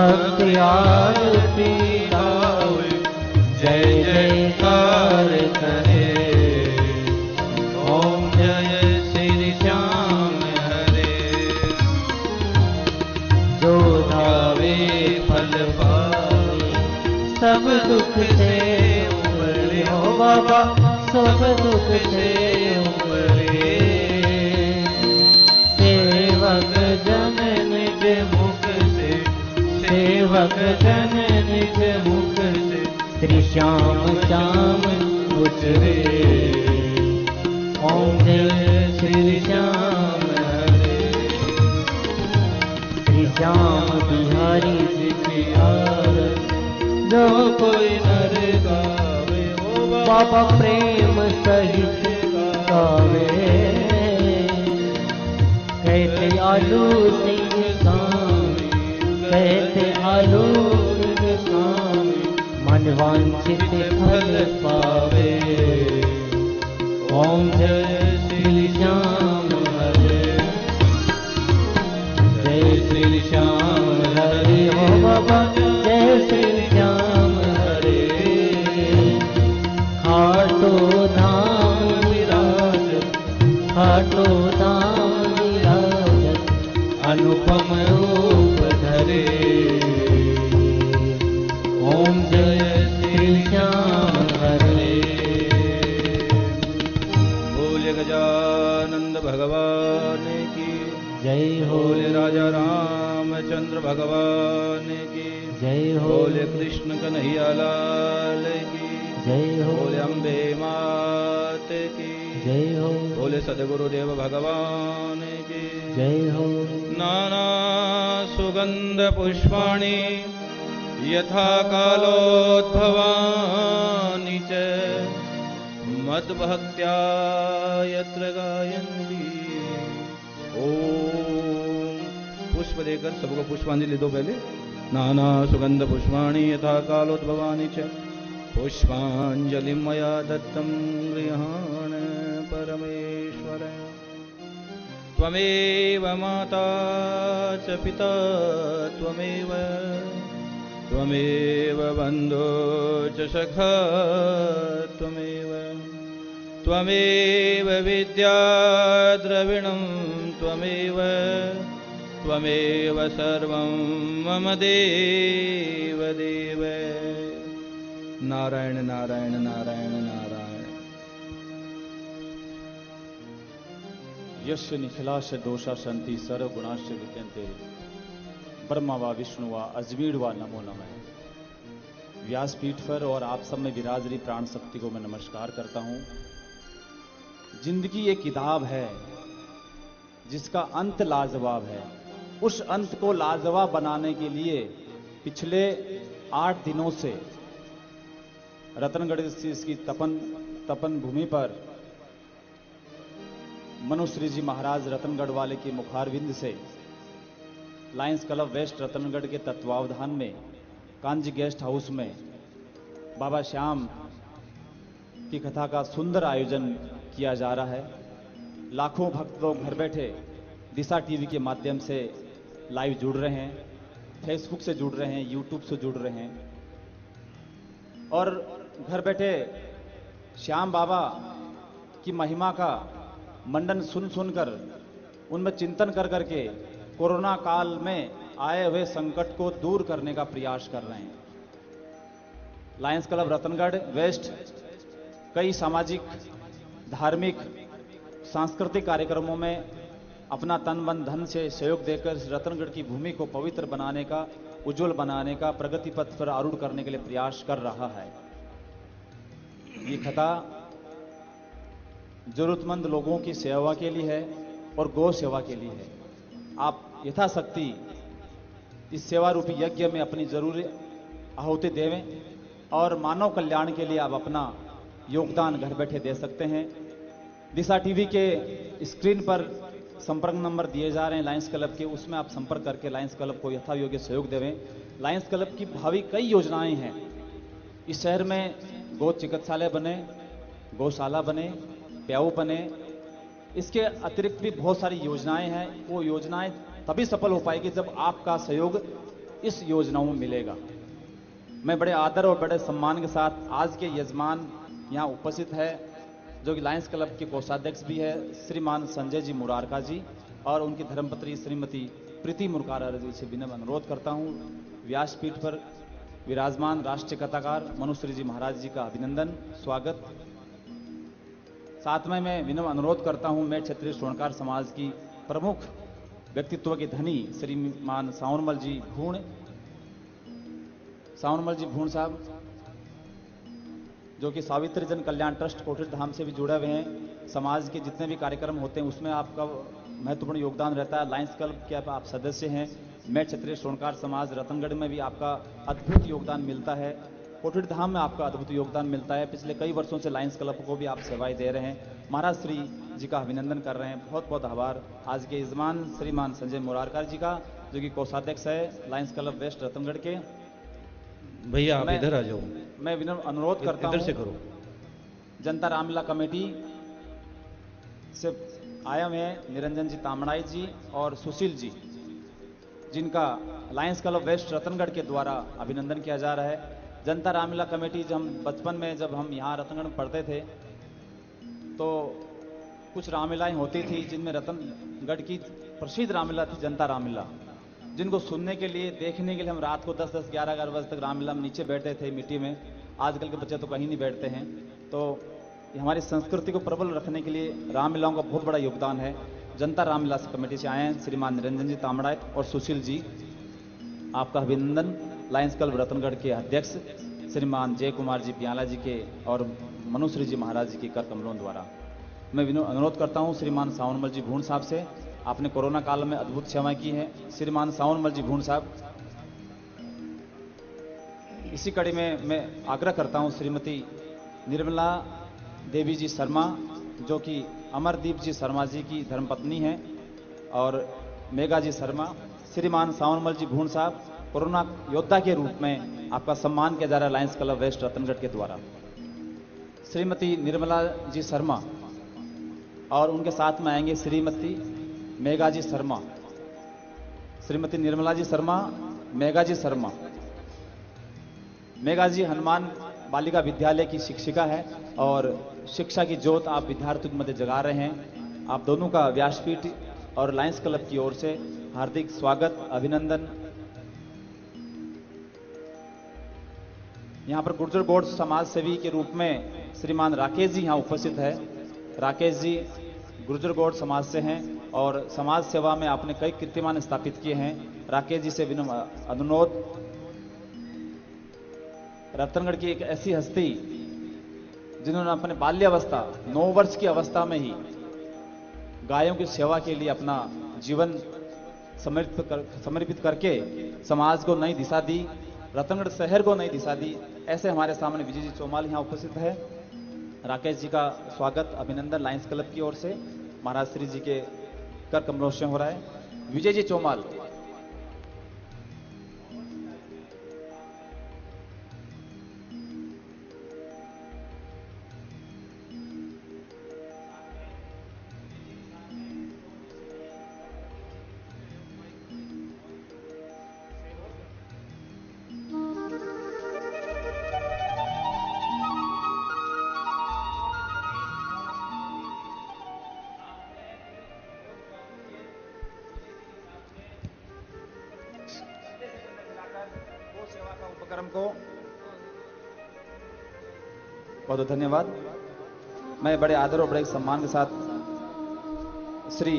भक्ति आरती गावे, जय जयकार करे। ओम जय श्री श्याम हरे। जो धावे फल पावे, सब दुख से उबरे। हो बाबा सब दुख से उबरे। सेवक जन निज मुख से, सेवक जन निज मुख से, श्री श्याम श्याम उचरे। ओम जय श्री श्याम हरे। श्री श्याम बिहारी जी की आरती, जो कोई नर गावे। ओ बाबा प्रेम सहित गावे। कहते आलू सिंह स्वामी, कहते आलू सिंह स्वामी, मन वांछित फल पावे। ओम जय श्री श्याम हरे। जय श्री श्याम हरे। हो बाबा जय श्री श्याम हरे। खाटो धाम विराजत, खाटो धाम विराजत, अनुपम रूप धरे। ओम जय श्री श्याम हरे। बोले गजानंद भगवान की जय हो। बोले राजा रामचंद्र भगवान की जय हो। बोले कृष्ण कन्हैया लाल की जय हो। बोले अम्बे मात की जय हो। बोले सद्गुरुदेव भगवान की जय हो। नाना सुगंध पुष्पाणि यथा कालोद्भवानि च, मद्भक्त्या यत्र गायन्ति। ओम पुष्प देकर सबको पुष्पांजलि दो पहले। नाना सुगंध पुष्पाणि यथा कालोद्भवानि च, पुष्पांजलि मया दत्तं गृहाण परमेश्वर। त्वमेव माता च पिता त्वमेव, त्वमेव बन्धो च सखा त्वमेव, त्वमेव विद्या द्रविणं त्वमेव, त्वमेव सर्वं मम देव देव। नारायण नारायण नारायण नारायण। यस्य निखिलाश दोषा सन्ति सर्व गुणाश्च विद्यन्ते, ब्रह्मा व विष्णु व अजमीर व नमो नमः। व्यासपीठ पर और आप सब में विराजरी प्राण शक्ति को मैं नमस्कार करता हूं। जिंदगी एक किताब है जिसका अंत लाजवाब है। उस अंत को लाजवाब बनाने के लिए पिछले 8 दिनों से रतनगढ़ की तपन भूमि पर मनुश्री जी महाराज रतनगढ़ वाले के मुखारविंद से लायंस क्लब वेस्ट रतनगढ़ के तत्वावधान में कांजी गेस्ट हाउस में बाबा श्याम की कथा का सुंदर आयोजन किया जा रहा है। लाखों भक्त लोग घर बैठे दिशा टीवी के माध्यम से लाइव जुड़ रहे हैं, फेसबुक से जुड़ रहे हैं, यूट्यूब से जुड़ रहे हैं और घर बैठे श्याम बाबा की महिमा का मंडन सुन सुनकर उनमें चिंतन कर करके कोरोना काल में आए हुए संकट को दूर करने का प्रयास कर रहे हैं। लायंस क्लब रतनगढ़ वेस्ट कई सामाजिक, धार्मिक, सांस्कृतिक कार्यक्रमों में अपना तन मन धन से सहयोग देकर रतनगढ़ की भूमि को पवित्र बनाने का, उज्जवल बनाने का, प्रगति पथ पर आरूढ़ करने के लिए प्रयास कर रहा है। ये कथा जरूरतमंद लोगों की सेवा के लिए है और गौ सेवा के लिए है। आप यथाशक्ति इस सेवा रूपी यज्ञ में अपनी जरूरी आहुति देवें और मानव कल्याण के लिए आप अपना योगदान घर बैठे दे सकते हैं। दिशा टीवी के स्क्रीन पर संपर्क नंबर दिए जा रहे हैं लायंस क्लब के, उसमें आप संपर्क करके लायंस क्लब को यथा योग्य सहयोग देवें। लायंस क्लब की भावी कई योजनाएं हैं। इस शहर में गौ चिकित्सालय बने, गौशाला बने, प्याऊ बने, इसके अतिरिक्त भी बहुत सारी योजनाएं हैं। वो योजनाएं तभी सफल हो पाएगी जब आपका सहयोग इस योजनाओं में मिलेगा। मैं बड़े आदर और बड़े सम्मान के साथ आज के यजमान यहाँ उपस्थित है, जो कि लायंस क्लब के कोषाध्यक्ष भी है, श्रीमान संजय जी मुरारका जी, और उनकी धर्मपत्नी श्रीमती प्रीति मुरारका जी से विनम्र अनुरोध करता हूँ व्यासपीठ पर विराजमान राष्ट्रीय कथाकार मनुश्री जी महाराज जी का अभिनंदन स्वागत। साथ में मैं विनम्र अनुरोध करता हूं मैं क्षेत्रीय स्वर्णकार समाज की प्रमुख व्यक्तित्व के धनी श्रीमान सावनमल जी भूण साहब, जो कि सावित्री जन कल्याण ट्रस्ट कोठरी धाम से भी जुड़े हुए हैं। समाज के जितने भी कार्यक्रम होते हैं उसमें आपका महत्वपूर्ण योगदान रहता है। लायंस क्लब के आप सदस्य हैं। मैं क्षेत्रीय स्वर्णकार समाज रतनगढ़ में भी आपका अद्भुत योगदान मिलता है। कोठरी धाम में आपका अद्भुत योगदान मिलता है। पिछले कई वर्षों से लायंस क्लब को भी आप सेवाएं दे रहे हैं। महाराज श्री जी का अभिनंदन कर रहे हैं। बहुत बहुत आभार आज के यजमान श्रीमान संजय मुरारकर जी का, जो कि कोषाध्यक्ष है लायंस क्लब वेस्ट रतनगढ़ के। भैया आप इधर आ जाओ। मैं विनम्र अनुरोध करता हूं, इधर से करो। जनता रामलीला कमेटी से आए हुए हैं निरंजन जी तामड़ाई जी और सुशील जी, जिनका लायंस क्लब वेस्ट रतनगढ़ के द्वारा अभिनंदन किया जा रहा है। जनता रामलीला कमेटी जब हम बचपन में जब हम यहाँ रतनगढ़ में पढ़ते थे तो कुछ रामलीलाएं होती थी, जिनमें रतनगढ़ की प्रसिद्ध रामलीला थी जनता रामलीला, जिनको सुनने के लिए देखने के लिए हम रात को 10-10, 11-11 बजे तक रामलीला में नीचे बैठते थे मिट्टी में। आजकल के बच्चे तो कहीं नहीं बैठते हैं। तो हमारी संस्कृति को प्रबल रखने के लिए रामलीलाओं का बहुत बड़ा योगदान है। जनता रामलीला कमेटी से आए हैं श्रीमान निरंजन जी तामड़ाई और सुशील जी, आपका अभिनंदन। लायंस क्लब रतनगढ़ के अध्यक्ष श्रीमान जय कुमार जी बियाला जी के और मनुश्री जी महाराज जी के कर कमलों द्वारा मैं अनुरोध करता हूं श्रीमान सावनमल जी भूण साहब से। आपने कोरोना काल में अद्भुत सेवाएं की हैं। श्रीमान सावनमल जी भूण साहब, इसी कड़ी में मैं आग्रह करता हूं श्रीमती निर्मला देवी जी शर्मा, जो कि अमरदीप जी शर्मा जी की धर्मपत्नी हैं, और मेघा जी शर्मा। श्रीमान सावनमल जी भूण साहब, कोरोना योद्धा के रूप में आपका सम्मान किया जा रहा है लायंस क्लब वेस्ट रतनगढ़ के द्वारा। श्रीमती निर्मला जी शर्मा और उनके साथ में आएंगे श्रीमती मेघा जी शर्मा। श्रीमती निर्मला जी शर्मा, मेघा जी शर्मा। मेघा जी हनुमान बालिका विद्यालय की शिक्षिका है और शिक्षा की ज्योत आप विद्यार्थियों के मध्य जगा रहे हैं। आप दोनों का व्यासपीठ और लायंस क्लब की ओर से हार्दिक स्वागत, अभिनंदन। यहाँ पर गुर्जर गौड़ समाज सेवी के रूप में श्रीमान राकेश जी यहाँ उपस्थित है। राकेश जी गुर्जर गौड़ समाज से हैं और समाज सेवा में आपने कई कीर्तिमान स्थापित किए हैं। राकेश जी से विनम्र अनुरोध। रतनगढ़ की एक ऐसी हस्ती जिन्होंने अपने बाल्यावस्था 9 वर्ष की अवस्था में ही गायों की सेवा के लिए अपना जीवन समर्पित करके समाज को नई दिशा दी, रतनगढ़ शहर को नई दिशा दी। ऐसे हमारे सामने विजय जी चौमाल यहाँ उपस्थित है। राकेश जी का स्वागत, अभिनंदन लायंस क्लब की ओर से महाराज श्री जी के कर कमलों से हो रहा है। विजय जी चौमाल, उपक्रम को बहुत धन्यवाद। मैं बड़े आदर और बड़े सम्मान के साथ श्री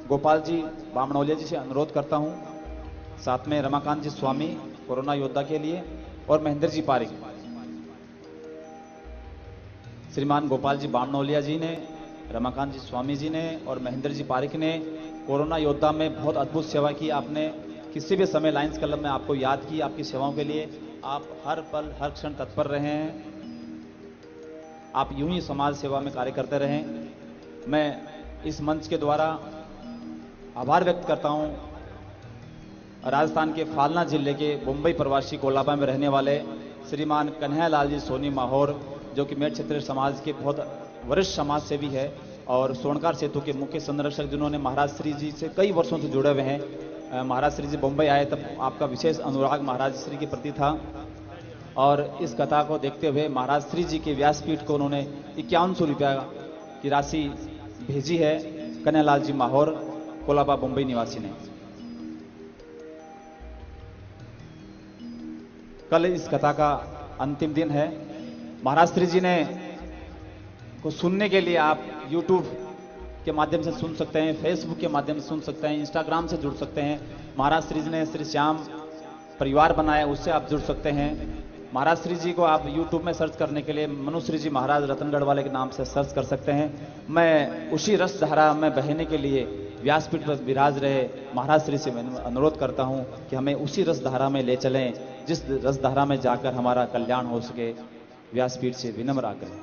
गोपाल जी बामणौलिया जी से अनुरोध करता हूं, साथ में रमाकांत जी स्वामी कोरोना योद्धा के लिए, और महेंद्र जी पारिक। श्रीमान गोपाल जी बामणौलिया जी ने, रमाकांत जी स्वामी जी ने और महेंद्र जी पारिक ने कोरोना योद्धा में बहुत अद्भुत सेवा की। आपने किसी भी समय लायंस क्लब में आपको याद की, आपकी सेवाओं के लिए आप हर पल हर क्षण तत्पर रहे हैं। आप यूं ही समाज सेवा में कार्य करते रहें। मैं इस मंच के द्वारा आभार व्यक्त करता हूं राजस्थान के फालना जिले के मुंबई प्रवासी कोलाबा में रहने वाले श्रीमान कन्हैयालाल जी सोनी माहौर, जो कि मेरठ क्षेत्रीय समाज के बहुत वरिष्ठ समाज सेवी है और स्वर्णकार सेतु के मुख्य संरक्षक, जिन्होंने महाराज श्री जी से कई वर्षों से जुड़े हुए हैं। महाराज श्री जी बम्बई आए तब आपका विशेष अनुराग महाराज श्री के प्रति था और इस कथा को देखते हुए महाराज श्री जी के व्यासपीठ को उन्होंने 5100 रुपया की राशि भेजी है कन्हैयालाल जी माहौर कोलाबा बम्बई निवासी ने। कल इस कथा का अंतिम दिन है। महाराज श्री जी ने को सुनने के लिए आप YouTube के माध्यम से सुन सकते हैं, फेसबुक के माध्यम से सुन सकते हैं, इंस्टाग्राम से जुड़ सकते हैं। महाराज श्री जी ने श्री श्याम परिवार बनाया, उससे आप जुड़ सकते हैं। महाराज श्री जी को आप YouTube में सर्च करने के लिए मनुश्री जी महाराज रतनगढ़ वाले के नाम से सर्च कर सकते हैं। मैं उसी रस धारा में बहने के लिए व्यासपीठ पर विराज रहे महाराज श्री से मैं अनुरोध करता हूं कि हमें उसी रस धारा में ले चलें जिस रस धारा में जाकर हमारा कल्याण हो सके। व्यासपीठ से विनम्र आग्रह।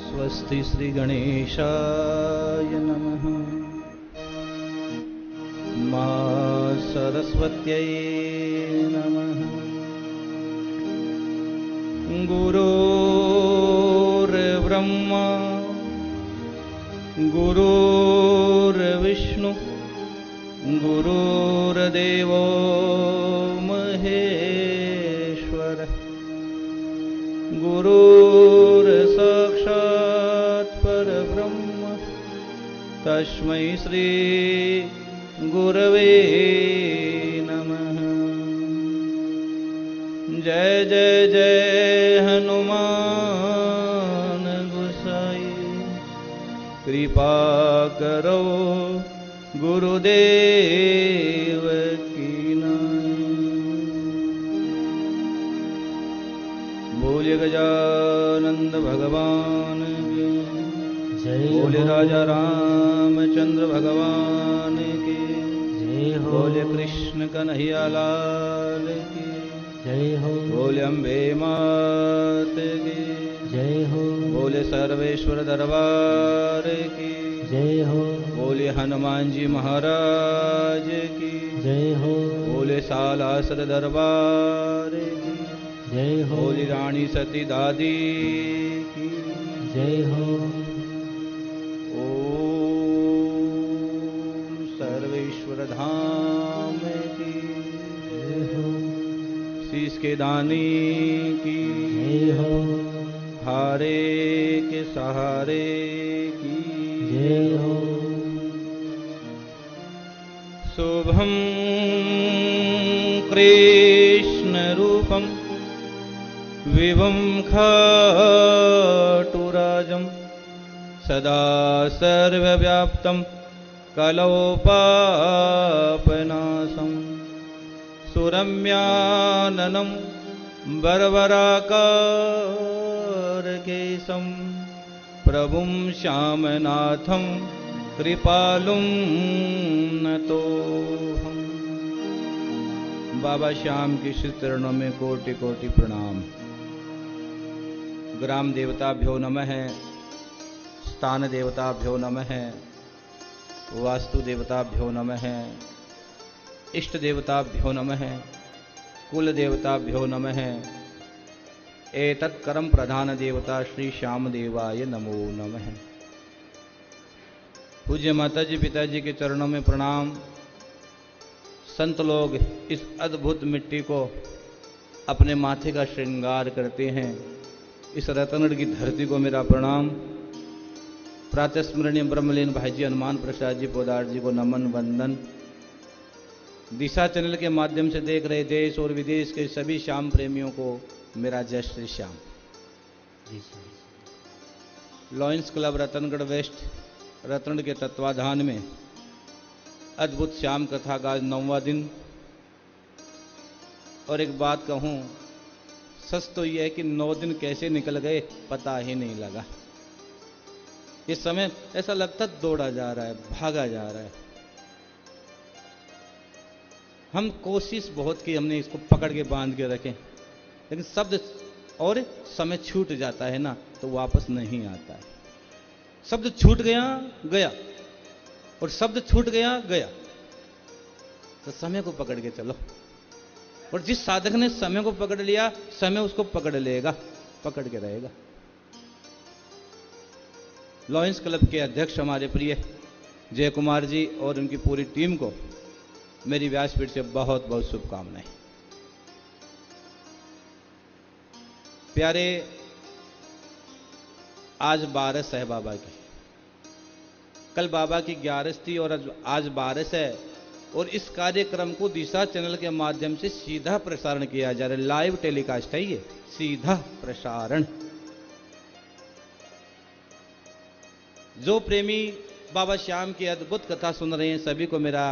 स्वस्ति श्री गणेशाय नमः। मां सरस्वत्यै नमः। गुरुर्ब्रह्मा गुरुर्विष्णु गुरुर्देवो महेश्वर गुरुर्साक्षात् परब्रह्म तस्मै श्री गुरवे नमः। जय जय जय हनुमान गोसाई कृपा करो गुरुदेव की नाई। बोले गजानंद भगवान की जय बोले हो। राजा रामचंद्र भगवान की जय हो। बोले कृष्ण कन्हैया लाल की जय हो। बोले अम्बे मात की जय हो। बोले सर्वेश्वर दरबार की जय हो। बोले हनुमान जी महाराज की जय हो। बोले सालासर दरबार की जय हो। बोली रानी सती दादी की जय हो। ओम सर्वेश्वर धाम की जय हो। शीश के दानी की जय हो। हारे के सहारे की जय हो। शुभम कृष्ण रूपम विभं खाटुराजं सदा सर्वव्याप्तं कलोपापनाशं सुरम्याननं बर्बराकारकेशं प्रभुं श्यामनाथं कृपालुं नतोऽहम्। बाबा श्याम की श्री चरणों में कोटि कोटि प्रणाम। ग्राम देवताभ्यो नमः, स्थान देवताभ्यो नमः, वास्तु देवताभ्यो नमः, इष्ट देवताभ्यो नमः, कुल देवताभ्यो नमः। एतत् कर्म प्रधान देवता श्री श्याम देवाय नमो नमः। पूज्य माताजी पिताजी के चरणों में प्रणाम। संत लोग इस अद्भुत मिट्टी को अपने माथे का श्रृंगार करते हैं। इस रतनगढ़ की धरती को मेरा प्रणाम। प्रातः स्मरणीय ब्रह्मलीन भाई जी हनुमान प्रसाद जी पोदार जी को नमन वंदन। दिशा चैनल के माध्यम से देख रहे देश और विदेश के सभी श्याम प्रेमियों को मेरा जय Shri Shyam. Lions club Ratangarh west Ratangarh के तत्वाधान में अद्भुत श्याम कथा का 9वां दिन। और एक बात कहूं, सच तो यह है कि 9 दिन कैसे निकल गए पता ही नहीं लगा। इस समय ऐसा लगता दौड़ा जा रहा है, भागा जा रहा है। हम कोशिश बहुत की, हमने इसको पकड़ के बांध के रखें, लेकिन शब्द और समय छूट जाता है ना तो वापस नहीं आता है। शब्द छूट गया गया और शब्द छूट गया गया। तो समय को पकड़ के चलो, और जिस साधक ने समय को पकड़ लिया समय उसको पकड़ लेगा, पकड़ के रहेगा। लॉयंस क्लब के अध्यक्ष हमारे प्रिय जय कुमार जी और उनकी पूरी टीम को मेरी व्यासपीठ से बहुत बहुत शुभकामनाएं। प्यारे, आज बारस है बाबा की, कल बाबा की 11 थी और आज बारस है, और इस कार्यक्रम को दिशा चैनल के माध्यम से सीधा प्रसारण किया जा रहा है। लाइव टेलीकास्ट है ये, सीधा प्रसारण। जो प्रेमी बाबा श्याम की अद्भुत कथा सुन रहे हैं, सभी को मेरा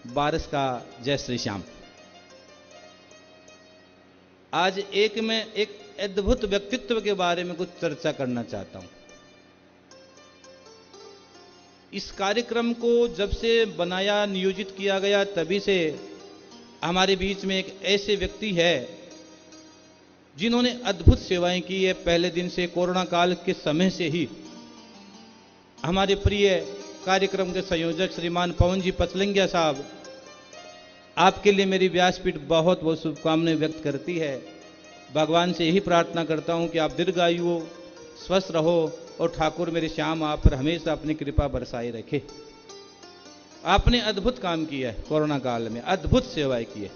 बारस का जय श्री श्याम। आज मैं एक अद्भुत व्यक्तित्व के बारे में कुछ चर्चा करना चाहता हूं। इस कार्यक्रम को जब से बनाया, नियोजित किया गया, तभी से हमारे बीच में एक ऐसे व्यक्ति है जिन्होंने अद्भुत सेवाएं की है। पहले दिन से, कोरोना काल के समय से ही हमारे प्रिय कार्यक्रम के संयोजक श्रीमान पवन जी पचलंगिया साहब, आपके लिए मेरी व्यासपीठ बहुत बहुत शुभकामनाएं व्यक्त करती है। भगवान से यही प्रार्थना करता हूं कि आप दीर्घायु हो, स्वस्थ रहो और ठाकुर मेरे श्याम आप पर हमेशा अपनी कृपा बरसाए रखे। आपने अद्भुत काम किया है, कोरोना काल में अद्भुत सेवाएं की है।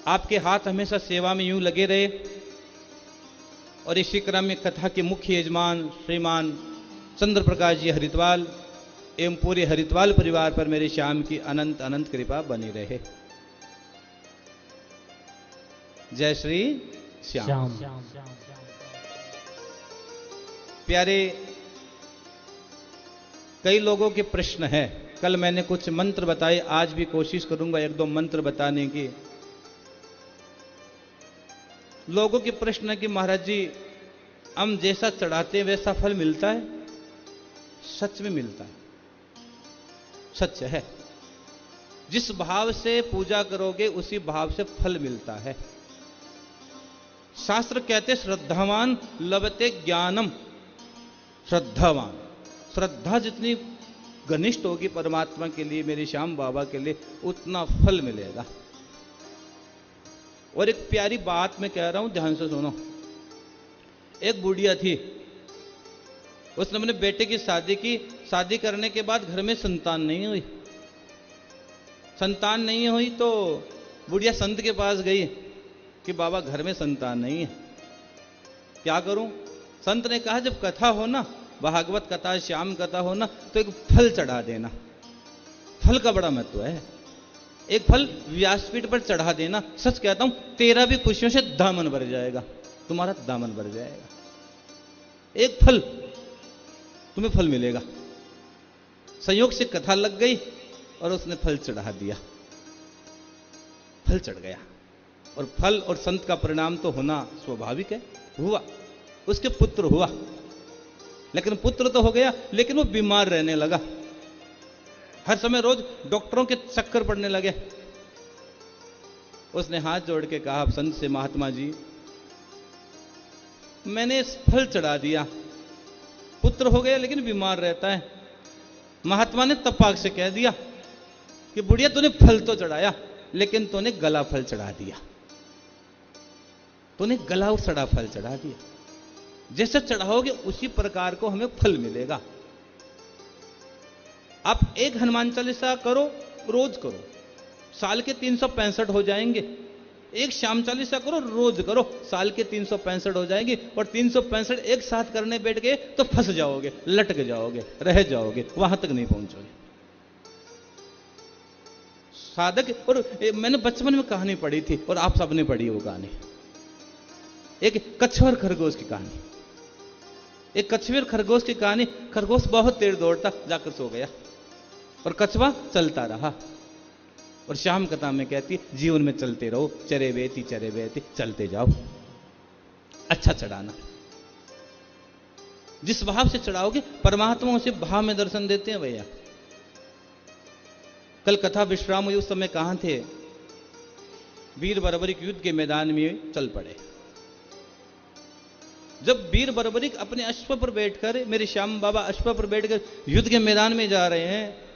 आपके हाथ हमेशा सेवा में यूं लगे रहे। और इसी क्रम में कथा के मुख्य यजमान श्रीमान चंद्र प्रकाश जी हरिद्वाल एवं पूरे हरिद्वाल परिवार पर मेरे श्याम की अनंत अनंत कृपा बनी रहे। जय श्री श्याम। प्यारे, कई लोगों के प्रश्न है। कल मैंने कुछ मंत्र बताए, आज भी कोशिश करूंगा एक दो मंत्र बताने की। लोगों के प्रश्न है कि महाराज जी, हम जैसा चढ़ाते हैं वैसा फल मिलता है? सच में मिलता है, सच है। जिस भाव से पूजा करोगे उसी भाव से फल मिलता है। शास्त्र कहते श्रद्धावान लभते ज्ञानम। श्रद्धावान, श्रद्धा जितनी घनिष्ठ होगी परमात्मा के लिए, मेरे श्याम बाबा के लिए, उतना फल मिलेगा। और एक प्यारी बात मैं कह रहा हूं, ध्यान से सुनो। एक बुढ़िया थी, उसने अपने बेटे की शादी की। शादी करने के बाद घर में संतान नहीं हुई। संतान नहीं हुई तो बुढ़िया संत के पास गई कि बाबा घर में संतान नहीं है, क्या करूं? संत ने कहा जब कथा हो ना, भागवत कथा, श्याम कथा हो ना, तो एक फल चढ़ा देना। फल का बड़ा महत्व है। एक फल व्यासपीठ पर चढ़ा देना। सच कहता हूं, तेरा भी खुशियों से दामन भर जाएगा, तुम्हारा दामन भर जाएगा। एक फल, तुम्हें फल मिलेगा। संयोग से कथा लग गई और उसने फल चढ़ा दिया, फल चढ़ गया। और फल और संत का परिणाम तो होना स्वाभाविक है। हुआ, उसके पुत्र हुआ, लेकिन पुत्र तो हो गया, लेकिन वो बीमार रहने लगा। हर समय रोज डॉक्टरों के चक्कर पड़ने लगे। उसने हाथ जोड़ के कहा संत से, महात्मा जी, मैंने इस फल चढ़ा दिया, पुत्र हो गया लेकिन बीमार रहता है। महात्मा ने तपाक से कह दिया कि बुढ़िया, तूने फल तो चढ़ाया लेकिन तूने गला फल चढ़ा दिया। तूने गला और सड़ा फल चढ़ा दिया। जैसे चढ़ाओगे उसी प्रकार को हमें फल मिलेगा। आप एक हनुमान चालीसा करो, रोज करो, साल के 365 हो जाएंगे। एक श्याम चालीसा करो, रोज करो, साल के 365 हो जाएंगे। और 365 एक साथ करने बैठ गए तो फंस जाओगे, लटक जाओगे, रह जाओगे, वहां तक नहीं पहुंचोगे। साधक, और मैंने बचपन में कहानी पढ़ी थी और आप सबने पढ़ी वो कहानी, एक कछुआ और खरगोश की कहानी। एक कछुए और खरगोश की कहानी। खरगोश बहुत तेज दौड़ता, जाकर सो गया और कछुआ चलता रहा। और श्याम कथा में कहती है, जीवन में चलते रहो, चरे बेती चलते जाओ। अच्छा चढ़ाना, जिस भाव से चढ़ाओगे परमात्मा उसे भाव में दर्शन देते हैं भैया। कल कथा विश्राम हुई, उस समय कहां थे? वीर बर्बरिक युद्ध के मैदान में चल पड़े। जब वीर बर्बरिक अपने अश्व पर बैठकर, मेरे श्याम बाबा अश्व पर बैठकर युद्ध के मैदान में जा रहे हैं,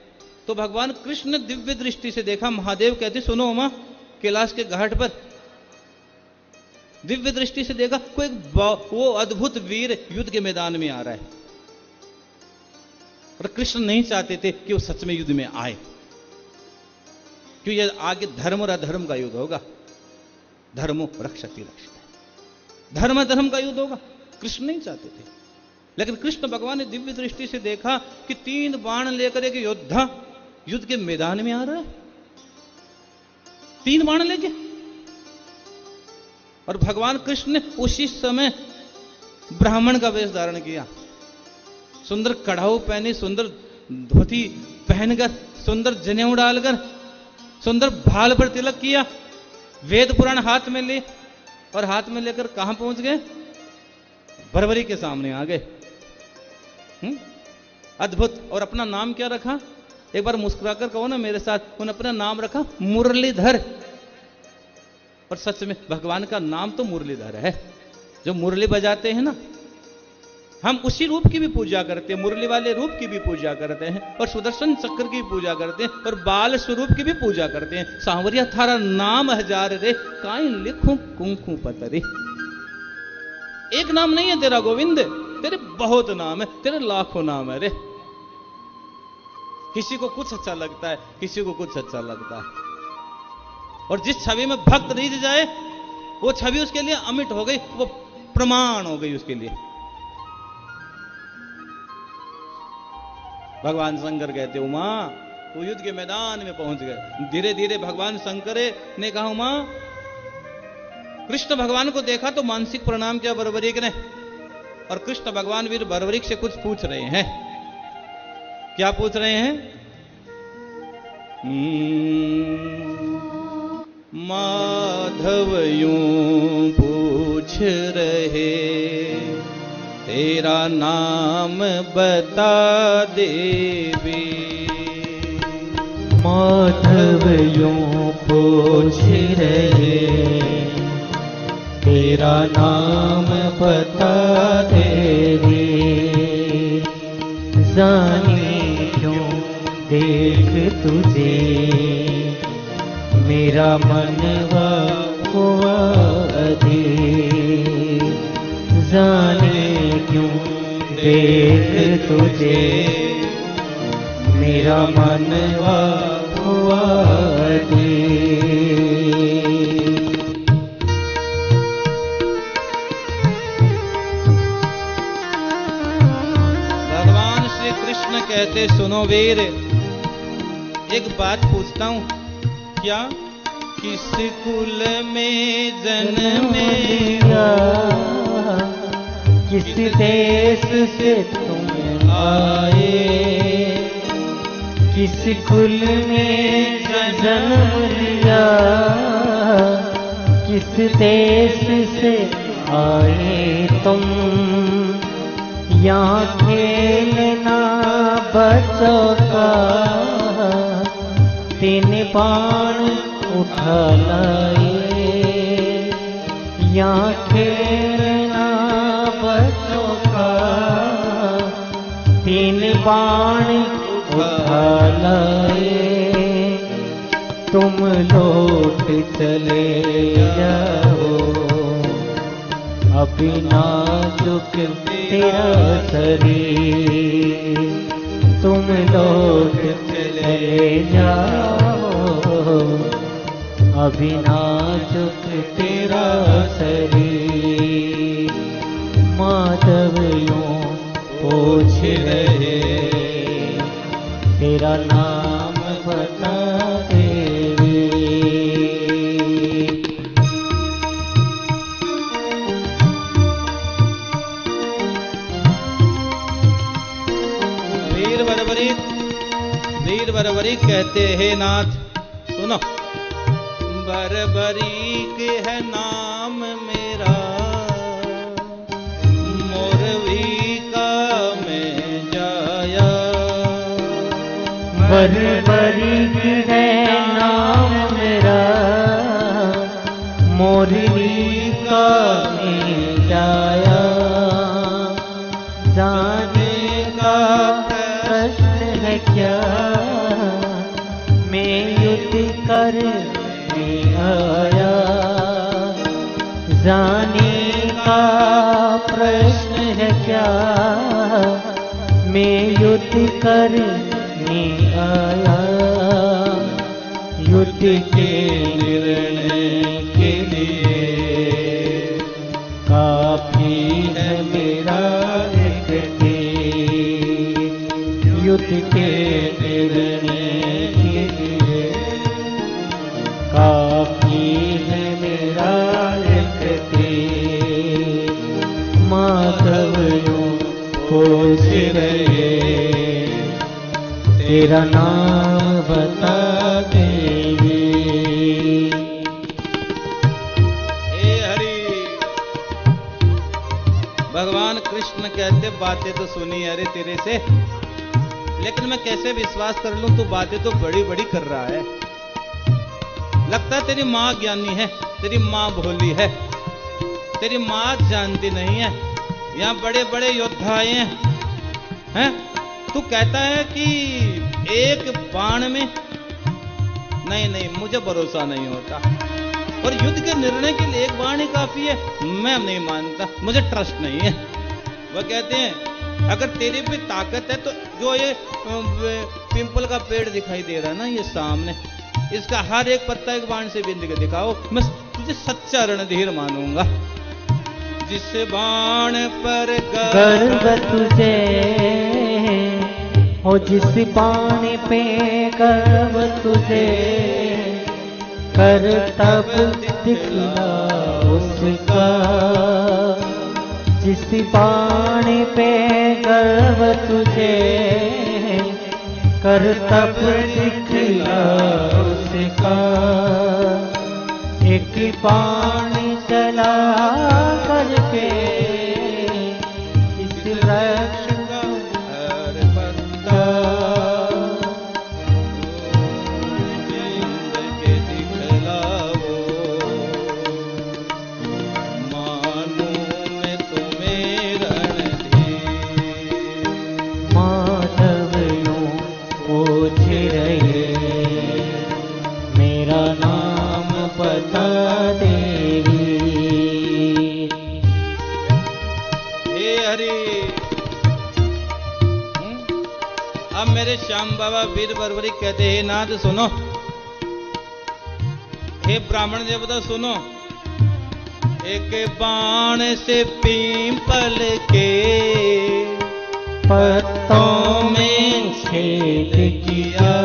तो भगवान कृष्ण ने दिव्य दृष्टि से देखा। महादेव कहते, सुनो उमा, कैलाश के घाट पर दिव्य दृष्टि से देखा कोई वो अद्भुत वीर युद्ध के मैदान में आ रहा है। और कृष्ण नहीं चाहते थे कि वो सच में युद्ध में आए, क्योंकि ये आगे धर्म और अधर्म का युद्ध होगा। धर्मो रक्षति रक्षित, धर्म अधर्म का युद्ध होगा। कृष्ण नहीं चाहते थे, लेकिन कृष्ण भगवान ने दिव्य दृष्टि से देखा कि 3 बाण लेकर एक योद्धा युद्ध के मैदान में आ रहा है, 3 बाण लेके। और भगवान कृष्ण ने उसी समय ब्राह्मण का वेश धारण किया, सुंदर कढ़ाऊ पहनी, सुंदर धोती पहनकर, सुंदर जनेऊ डालकर, सुंदर भाल पर तिलक किया, वेद पुराण हाथ में ले, और हाथ में लेकर कहां पहुंच गए? बरबरी के सामने आ गए। अद्भुत। और अपना नाम क्या रखा? एक बार मुस्कुराकर कहो ना मेरे साथ, उन्होंने अपना नाम रखा मुरलीधर। और सच में भगवान का नाम तो मुरलीधर है। जो मुरली बजाते हैं ना, हम उसी रूप की भी पूजा करते हैं, मुरली वाले रूप की भी पूजा करते हैं, और सुदर्शन चक्र की पूजा करते हैं, और बाल स्वरूप की भी पूजा करते हैं। सांवरिया थारा नाम 1000 रे, काई लिखूं कुंकू पतरी। एक नाम नहीं है तेरा गोविंद, तेरे बहुत नाम है, तेरे लाखों नाम है रे। किसी को कुछ अच्छा लगता है, किसी को कुछ अच्छा लगता है, और जिस छवि में भक्त रीझ जाए वो छवि उसके लिए अमिट हो गई, वो प्रमाण हो गई उसके लिए। भगवान शंकर कहते उमा वो युद्ध के मैदान में पहुंच गए। धीरे धीरे भगवान शंकर ने कहा उमा, कृष्ण भगवान को देखा तो मानसिक प्रणाम किया बरबरीक ने, और कृष्ण भगवान वीर बरबरीक से कुछ पूछ रहे हैं। क्या पूछ रहे हैं? माधव यूं पूछ रहे, तेरा नाम बता देवी। माधव यूं पूछ रहे, तेरा नाम बता देवी। जाने क्यों देख तुझे, मेरा मनवा हुआ अधीर। जाने क्यों देख तुझे, मेरा मनवा हुआ अधीर। भगवान श्री कृष्ण कहते सुनो वीर, एक बात पूछता हूं, क्या किस कुल में जन्मे लिया, किस देश से तुम आए। किस कुल में जन्म लिया, किस देश से आए तुम। यहाँ खेलना बच्चों का, 3 बाण उठा लाए। यहाँ खेलना बच्चों का, 3 बाण उठा लाए। तुम लौट चले जाओ, अभी नाजुक तेरा शरीर। तुम लौट चले जाओ, अभी नाजुक तेरा शरीर। माधव यूं पूछ रहे, तेरा नाम बता देवी। वीर बरबरीक कहते हैं नाथ सुनो, बरबरीक है नाम मेरा, मोरवी का मैं जाया। बरबरीक है नाम मेरा, मोरवी का मैं जाया। जाने का प्रश्न है क्या, मैं युद्ध करने आया। जाने का प्रश्न है क्या, मैं युद्ध करने आया, युद्ध के निर्णय के लिए काफी है मेरा एक तीर। युद्ध के निर्णय के लिए काफी है मेरा एक तीर। माधव यूं खोज रहे, तेरा नाम बता देंगे। हे हरि, भगवान कृष्ण कहते बातें तो सुनी अरे तेरे से, लेकिन मैं कैसे विश्वास कर लूं, तू बातें तो बड़ी बड़ी कर रहा है। लगता है तेरी माँ ज्ञानी है, तेरी माँ भोली है, तेरी माँ जानती नहीं है। यहाँ बड़े बड़े योद्धा आए हैं, तू कहता है कि एक बाण में, नहीं नहीं मुझे भरोसा नहीं होता। और युद्ध के निर्णय के लिए एक बाण ही काफी है, मैं नहीं मानता, मुझे ट्रस्ट नहीं है। वह कहते हैं अगर तेरे पे ताकत है तो जो ये पिंपल का पेड़ दिखाई दे रहा है ना ये सामने, इसका हर एक पत्ता एक बाण से बिंद के दिखाओ, मैं तुझे सच्चा रणधीर मानूंगा। जिस बाण पर गर्व तुझे हो, जिस बाण पे गर्व तुझे, कर तब दिखला उसका। जिस बाण पे गर्व तुझे, कर तब दिखला उसका। एक बाण चला करके इस वृक्ष का हर पत्ता बिंद के दिखलाओ, मानू मैं तुम्हें रणधीर। माधव यूं पूछ रहे, मेरा नाम बता देगी। हे हरि, अब मेरे श्याम बाबा वीर बरबरी कहते हे नाथ सुनो, हे ब्राह्मण देवता सुनो। एक बाण से पीपल के पत्तों में छेद किया,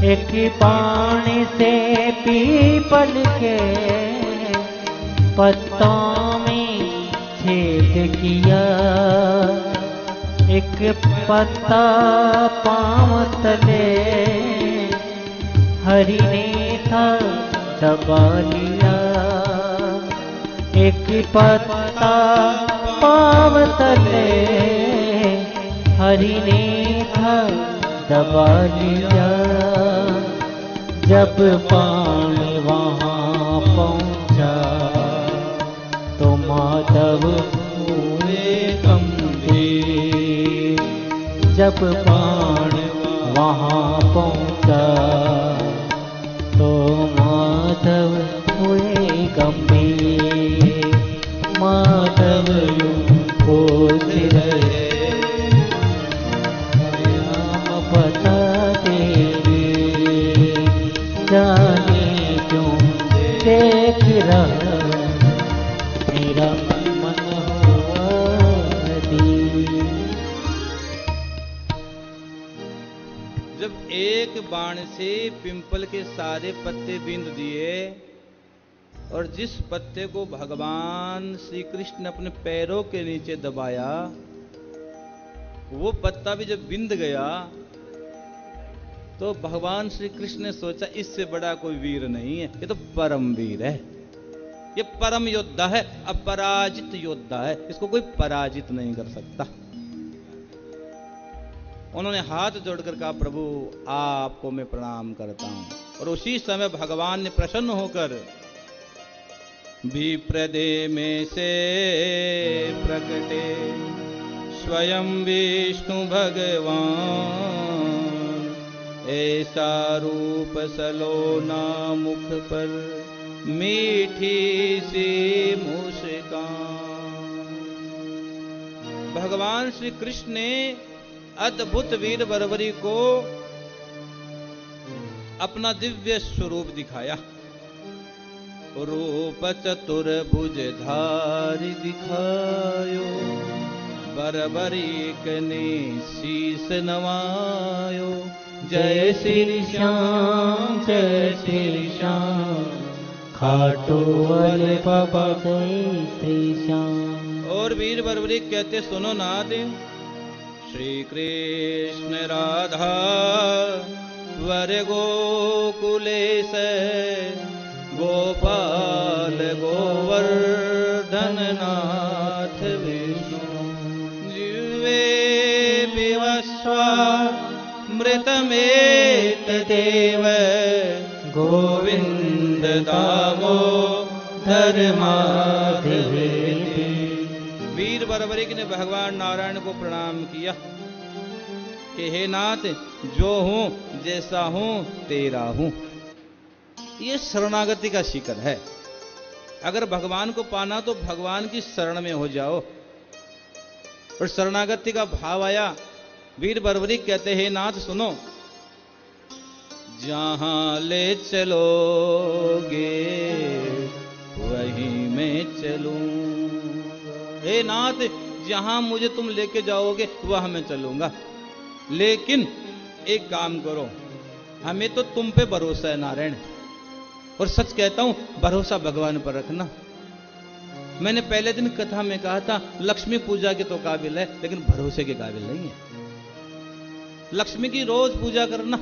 एक बाण से पीपल के पत्तों में छेद किया। एक पत्ता पांव तले हरि ने था दबा लिया। एक पत्ता पांव तले हरि ने था दबा लिया। जब बाण वहाँ पहुँचा तो माधव हुए गंभीर। जब बाण वहाँ पहुँचा तो माधव हुए गंभीर। माधव यूं खोज रहे, नाम बता तेरे। जाने क्यों देख रहा मेरा मन हुआ दीन। जब एक बाण से पिंपल के सारे पत्ते बींद दिए और जिस पत्ते को भगवान श्री कृष्ण ने अपने पैरों के नीचे दबाया, वो पत्ता भी जब बिंद गया तो भगवान श्री कृष्ण ने सोचा इससे बड़ा कोई वीर नहीं है, ये तो परम वीर है, ये परम योद्धा है, अपराजित योद्धा है, इसको कोई पराजित नहीं कर सकता। उन्होंने हाथ जोड़कर कहा प्रभु आपको मैं प्रणाम करता हूं। और उसी समय भगवान ने प्रसन्न होकर विप्रदे में से प्रकटे स्वयं विष्णु भगवान। ऐसा रूप सलोना मुख पर मीठी सी मुस्कान। भगवान श्री कृष्ण ने अद्भुत वीर बर्बरी को अपना दिव्य स्वरूप दिखाया। रूप चतुर्भुज धारी दिखायो, बर्बरी कने शीस नवायो। जय श्री श्याम जय श्री श्याम, खाटू वाले बाबा जय श्री श्याम। और वीर बर्बरी कहते सुनो नाथ, श्री कृष्ण राधा वर गोकुलेश, गोपाल गोवर्धन नाथ विष्णु। जिह्वे विवस्वा मृतमेत देव, गोविंद दामोदर माधवेति। वीर बर्बरिक ने भगवान नारायण को प्रणाम किया कि हे नाथ, जो हूं जैसा हूं तेरा हूं। ये शरणागति का शिखर है। अगर भगवान को पाना तो भगवान की शरण में हो जाओ। और शरणागति का भाव आया। वीर बर्बरी कहते हैं नाथ सुनो, जहां ले चलोगे वहीं मैं चलूंगा। हे नाथ, जहां मुझे तुम लेके जाओगे वहां मैं चलूंगा, लेकिन एक काम करो, हमें तो तुम पे भरोसा है नारायण। और सच कहता हूं, भरोसा भगवान पर रखना। मैंने पहले दिन कथा में कहा था, लक्ष्मी पूजा के तो काबिल है, लेकिन भरोसे के काबिल नहीं है। लक्ष्मी की रोज पूजा करना,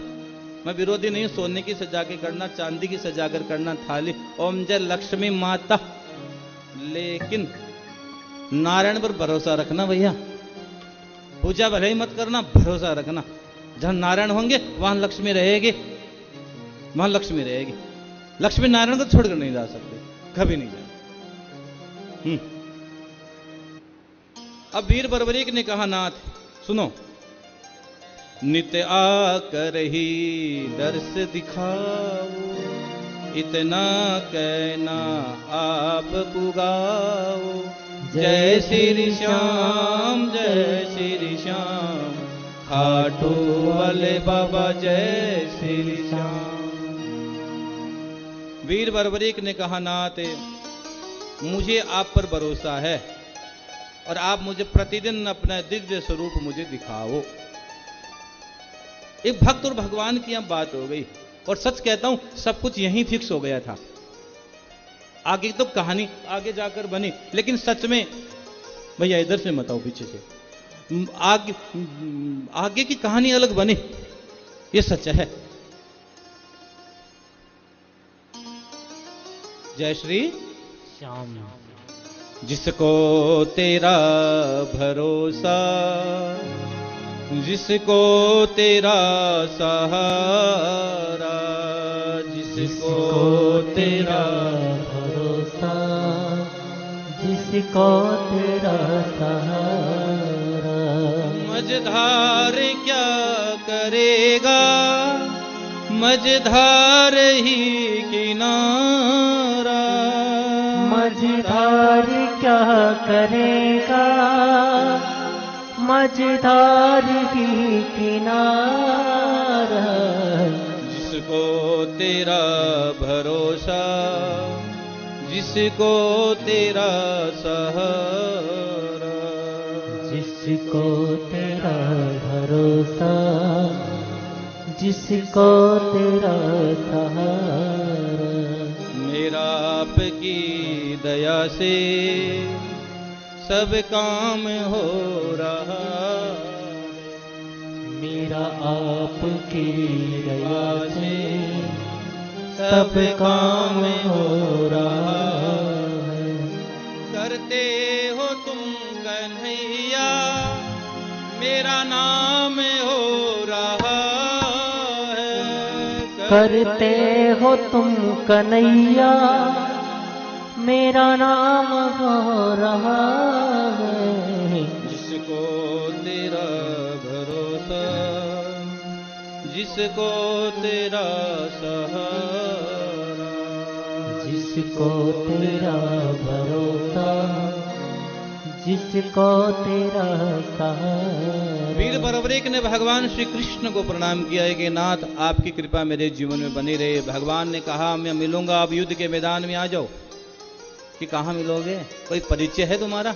मैं विरोधी नहीं, सोने की सजा के करना, चांदी की सजा कर करना थाली, ओम जय लक्ष्मी माता, लेकिन नारायण पर भरोसा रखना भैया। पूजा भले ही मत करना, भरोसा रखना। जहां नारायण होंगे वहां लक्ष्मी रहेगी, वहां लक्ष्मी रहेगी। लक्ष्मी नारायण को छोड़कर नहीं जा सकते, कभी नहीं जाए। अब वीर बर्बरीक ने कहा नाथ सुनो, नित्य आकर ही दर्श दिखाओ, इतना कहना आप पुगाओ। जय श्री श्याम जय श्री श्याम, खाटू वाले बाबा जय श्री श्याम। वीर बर्बरीक ने कहा नाथ, मुझे आप पर भरोसा है और आप मुझे प्रतिदिन अपना दिव्य स्वरूप मुझे दिखाओ। एक भक्त और भगवान की यहां बात हो गई। और सच कहता हूं, सब कुछ यहीं फिक्स हो गया था। आगे तो कहानी आगे जाकर बनी, लेकिन सच में भैया इधर से मत आओ, पीछे से। आगे की कहानी अलग बनी, ये सच है। जय श्री श्याम। जिसको तेरा भरोसा, जिसको तेरा सहारा, जिसको तेरा भरोसा, जिसको तेरा सहारा। मझधार क्या करेगा, मझधार ही किनारा। मझधार क्या करेगा, मझधार ही किनारा। जिसको तेरा भरोसा, जिसको तेरा सहारा। जिसको तेरा भरोसा, जिसको तेरा सहारा। मेरा आपकी दया से सब काम हो रहा, मेरा आपकी दया से सब काम हो रहा है। करते हो तुम कन्हैया, मेरा नाम हो रहा है। करते हो तुम कन्हैया, मेरा नाम हो रहा है। जिसको तेरा भरोसा, जिसको तेरा सहारा। जिसको तेरा भरोसा, जिसको तेरा सहारा। वीर बरबरीक ने भगवान श्री कृष्ण को प्रणाम किया है कि नाथ आपकी कृपा मेरे जीवन में बनी रहे। भगवान ने कहा मैं मिलूंगा, अब युद्ध के मैदान में आ जाओ। कि कहाँ मिलोगे, कोई परिचय है तुम्हारा?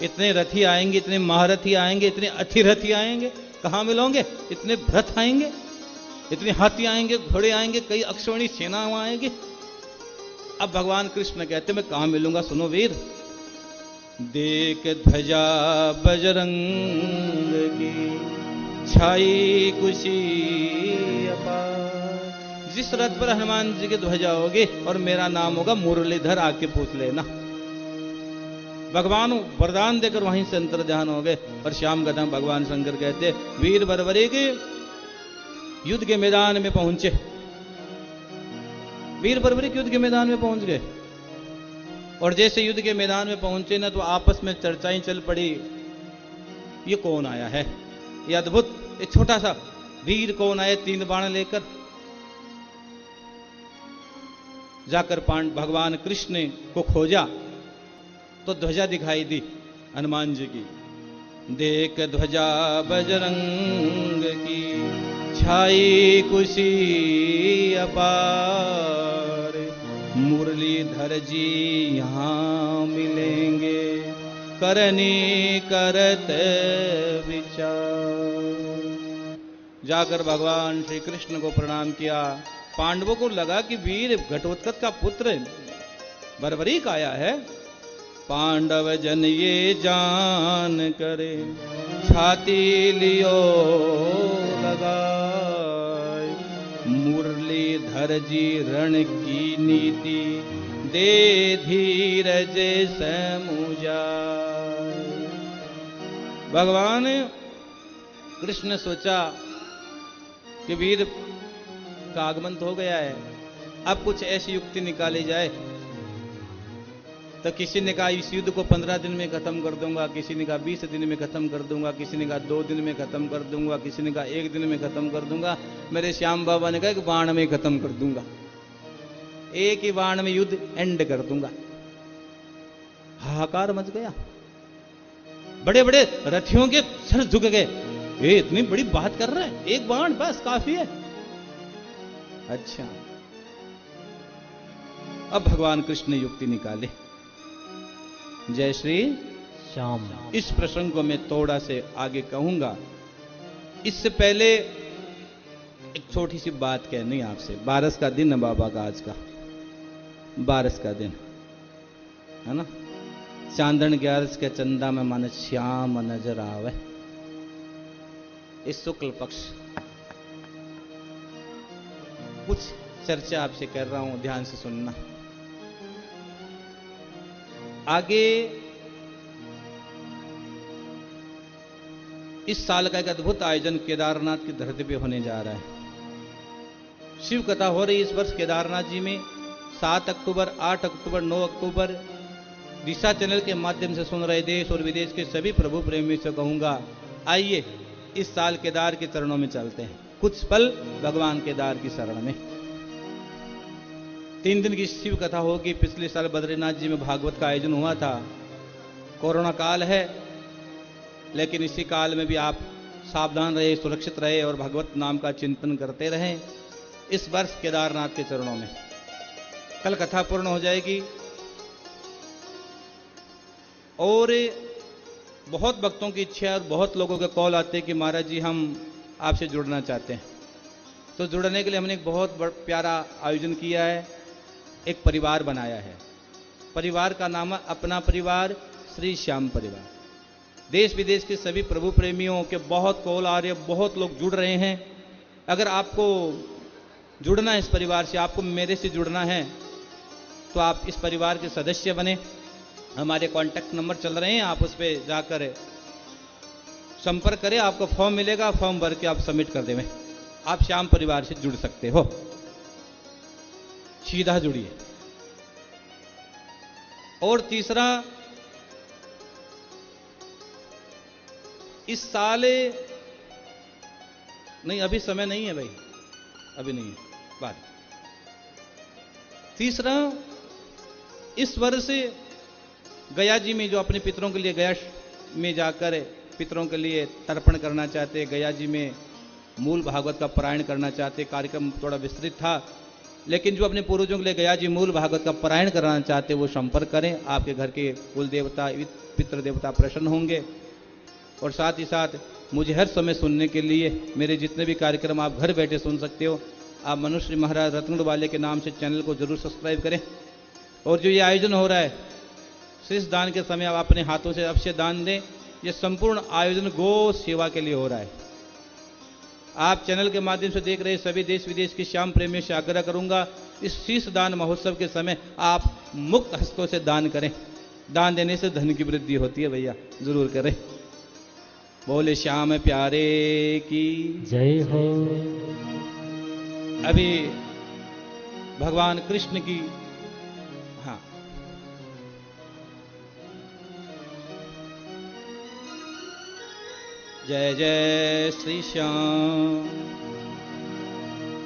इतने रथी आएंगे, इतने महारथी आएंगे, इतने अथिरथी आएंगे, कहाँ मिलोगे? इतने भ्रथ आएंगे, इतने हाथी आएंगे, घोड़े आएंगे, कई अक्षौणी सेना आएंगी। अब भगवान कृष्ण कहते मैं कहाँ मिलूंगा? सुनो वीर, देख ध्वजा बजरंग की छाई कुशी अपार। जिस रथ पर हनुमान जी की ध्वजा होगी और मेरा नाम होगा मुरलीधर, आके पूछ लेना। भगवान वरदान देकर वहीं से अंतर्ध्यान हो गए। और श्याम कथा भगवान शंकर कहते वीर बरबरीक युद्ध के मैदान में पहुंचे। वीर बरबरीक युद्ध के मैदान में पहुंच गए। और जैसे युद्ध के मैदान में पहुंचे ना, तो आपस में चर्चाएं चल पड़ी। ये कौन आया है? ये अद्भुत, एक छोटा सा वीर कौन आया 3 बाण लेकर? जाकर भगवान कृष्ण को खोजा तो ध्वजा दिखाई दी हनुमान जी की। देख ध्वजा बजरंग की छाई कुशी अपार। मुरलीधर जी यहाँ मिलेंगे, करनी करत विचार। जाकर भगवान श्री कृष्ण को प्रणाम किया। पांडवों को लगा कि वीर घटोत्कच का पुत्र बरबरीक आया है। पांडव जन ये जान करे, छाती लियो लगाए। मुरलीधर जी रण की नीति, दे धीरज समुझाए। भगवान कृष्ण ने सोचा कि वीर का आगमन तो हो गया है, अब कुछ ऐसी युक्ति निकाली जाए। तो किसी ने कहा इस युद्ध को 15 दिन में खत्म कर दूंगा, किसी ने कहा 20 दिन में खत्म कर दूंगा, किसी ने कहा 2 दिन में खत्म कर दूंगा, किसी ने कहा 1 दिन में खत्म कर दूंगा। मेरे श्याम बाबा ने कहा कि बाण में खत्म कर दूंगा, एक ही बाण में युद्ध एंड कर दूंगा। हाहाकार मच गया। बड़े बड़े रथियों के सर झुक गए। ये इतनी बड़ी बात कर रहे हैं, एक बाण बस काफी है। अच्छा, अब भगवान कृष्ण ने युक्ति निकाली। जय श्री श्याम। इस प्रसंग को मैं थोड़ा से आगे कहूंगा। इससे पहले एक छोटी सी बात कहनी आपसे। बारस का दिन है बाबा का, आज का बारस का दिन है ना। चांदन 11 के चंदा में मन श्याम नजर आवे। इस शुक्ल पक्ष कुछ चर्चा आपसे कर रहा हूं, ध्यान से सुनना। आगे इस साल का एक अद्भुत आयोजन केदारनाथ की धरती पे होने जा रहा है। शिव कथा हो रही इस वर्ष केदारनाथ जी में। 7 अक्टूबर, 8 अक्टूबर, 9 अक्टूबर। दिशा चैनल के माध्यम से सुन रहे देश और विदेश के सभी प्रभु प्रेमियों से कहूंगा, आइए इस साल केदार के चरणों में चलते हैं। कुछ पल भगवान केदार की शरण में। 3 दिन की शिव कथा होगी। पिछले साल बद्रीनाथ जी में भागवत का आयोजन हुआ था। कोरोना काल है, लेकिन इसी काल में भी आप सावधान रहे, सुरक्षित रहे और भगवत नाम का चिंतन करते रहें। इस वर्ष केदारनाथ के चरणों में कल कथा पूर्ण हो जाएगी। और बहुत भक्तों की इच्छा और बहुत लोगों के कॉल आते हैं कि महाराज जी हम आपसे जुड़ना चाहते हैं। तो जुड़ने के लिए हमने एक बहुत प्यारा आयोजन किया है, एक परिवार बनाया है। परिवार का नाम है अपना परिवार श्री श्याम परिवार। देश विदेश के सभी प्रभु प्रेमियों के बहुत कॉल आ रहे हैं, बहुत लोग जुड़ रहे हैं। अगर आपको जुड़ना है इस परिवार से, आपको मेरे से जुड़ना है, तो आप इस परिवार के सदस्य बने। हमारे कॉन्टैक्ट नंबर चल रहे हैं, आप उस पर जाकर संपर्क करें। आपको फॉर्म मिलेगा, फॉर्म भर के आप सबमिट कर देंगे। आप श्याम परिवार से जुड़ सकते हो, सीधा जुड़िए। और तीसरा, इस साल नहीं, अभी समय नहीं है भाई, अभी नहीं है, बात। तीसरा, इस वर्ष गया जी में जो अपने पितरों के लिए गया में जाकर पितरों के लिए तर्पण करना चाहते, गया जी में मूल भागवत का पारायण करना चाहते, कार्यक्रम थोड़ा विस्तृत था, लेकिन जो अपने पूर्वजों के लिए गया जी मूल भागवत का पारायण कराना चाहते वो संपर्क करें। आपके घर के कुल देवता पितृ देवता प्रसन्न होंगे। और साथ ही साथ मुझे हर समय सुनने के लिए मेरे जितने भी कार्यक्रम आप घर बैठे सुन सकते हो। आप मनुष्य महाराज रत्नगढ़ वाले के नाम से चैनल को जरूर सब्सक्राइब करें। और जो ये आयोजन हो रहा है, शीश दान के समय आप अपने हाथों से अवश्य दान दें। ये संपूर्ण आयोजन गो सेवा के लिए हो रहा है। आप चैनल के माध्यम से देख रहे सभी देश विदेश के श्याम प्रेमियों से आग्रह करूंगा, इस शीश दान महोत्सव के समय आप मुक्त हस्तों से दान करें। दान देने से धन की वृद्धि होती है भैया, जरूर करें। बोले श्याम प्यारे की जय हो। अभी भगवान कृष्ण की हाँ जय जय श्री श्याम।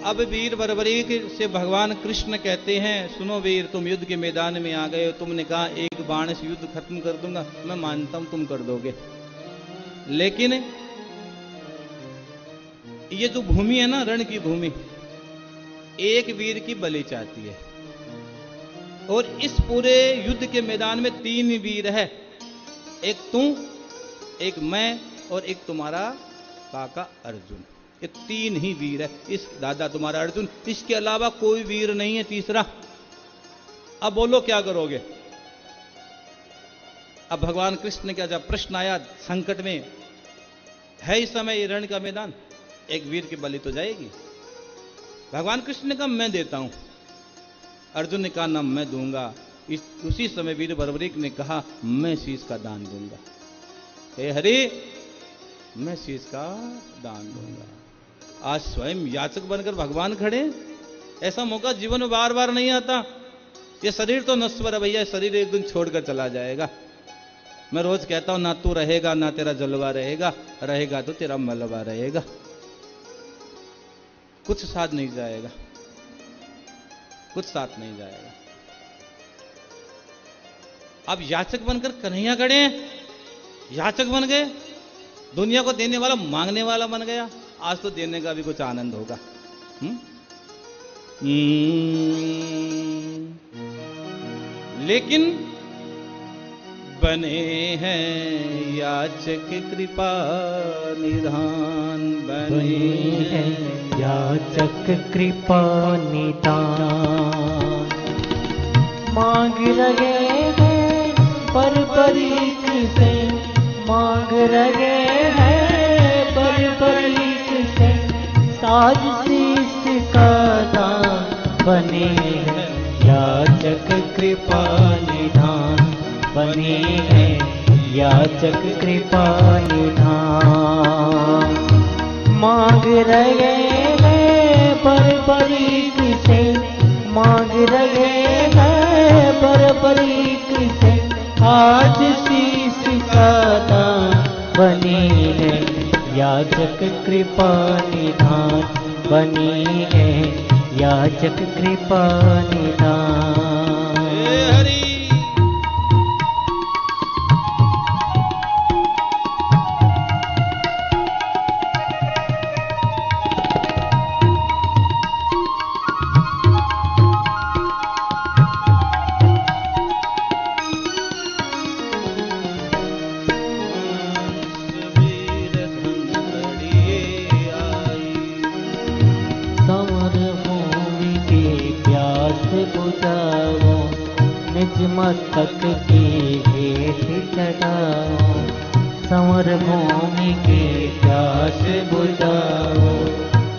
अब वीर बरबरीक से भगवान कृष्ण कहते हैं, सुनो वीर, तुम युद्ध के मैदान में आ गए हो, तुमने कहा एक बाण से युद्ध खत्म कर दूंगा, मैं मानता हूं तुम कर दोगे, लेकिन ये जो भूमि है ना, रण की भूमि, एक वीर की बलि चाहती है। और इस पूरे युद्ध के मैदान में 3 वीर है, एक तू, एक मैं और एक तुम्हारा काका अर्जुन। ये 3 ही वीर है। इस दादा तुम्हारा अर्जुन, इसके अलावा कोई वीर नहीं है तीसरा। अब बोलो क्या करोगे? अब भगवान कृष्ण का जब प्रश्न आया, संकट में है इस समय ये रण का मैदान, एक वीर की बलि तो जाएगी। भगवान कृष्ण ने कहा मैं देता हूं। अर्जुन ने कहा ना मैं दूंगा। उसी समय वीर बरबरीक ने कहा मैं शीश का दान दूंगा। हे हरि, मैं शीश का दान दूंगा। आज स्वयं याचक बनकर भगवान खड़े। ऐसा मौका जीवन में बार बार नहीं आता। ये शरीर तो नश्वर है भैया, शरीर एक दिन छोड़कर चला जाएगा। मैं रोज कहता हूं ना तू रहेगा ना तेरा जलवा रहेगा, रहेगा तो तेरा मलबा रहेगा, कुछ साथ नहीं जाएगा, कुछ साथ नहीं जाएगा। अब याचक बनकर कन्हैया खड़े हैं, याचक बन गए, दुनिया को देने वाला मांगने वाला बन गया। आज तो देने का भी कुछ आनंद होगा। लेकिन बने हैं याचक कृपा निधान, बने हैं याचक कृपा निदान। मांग रहे हैं पर परीक से, मांग रहे हैं पर परीक से, साज शीश का दान। बने हैं याचक कृपा निधान, बने हैं याचक कृपा निधान। मांग रहे हैं पर परीक से, मांग रहे हैं पर परीक से, आज शीश का दान। बने हैं याचक कृपा निधान, बने हैं याचक कृपा निधान। हरि मस्तक की भेंट चढ़ाओ, संवर भूमि की प्यास बुझाओ,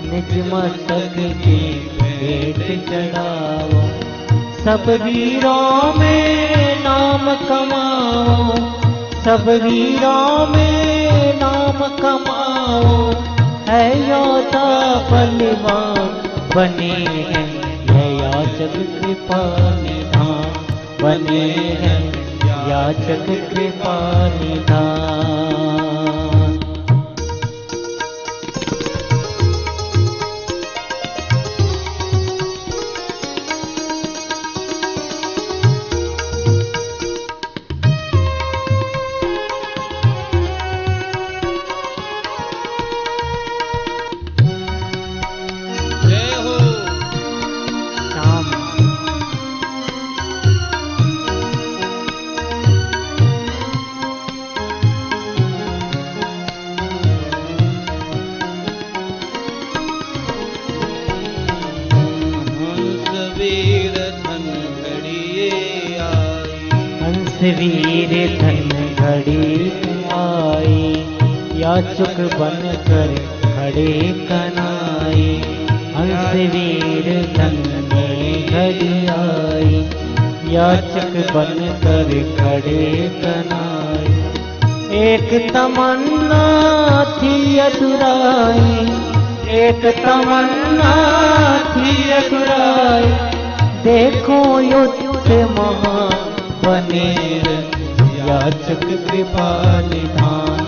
निज मस्तक की भेंट चढ़ाओ। सब वीरों में नाम कमाओ, सब वीरों में नाम कमाओ, है योद्धा बलवान। बने हैं याचक कृपा निधान, बने हैं याचक कृपा निधान। वीर धन घड़ी आई, याचक बन कर खड़े कनाए। हंस वीर धन में घड़ी आई, याचक बन कर खड़े कनाए। एक तमन्ना थी अधुराई, एक तमन्ना थी अधुराई, देखो युद्ध महा बने हैं, याचक कृपा निधान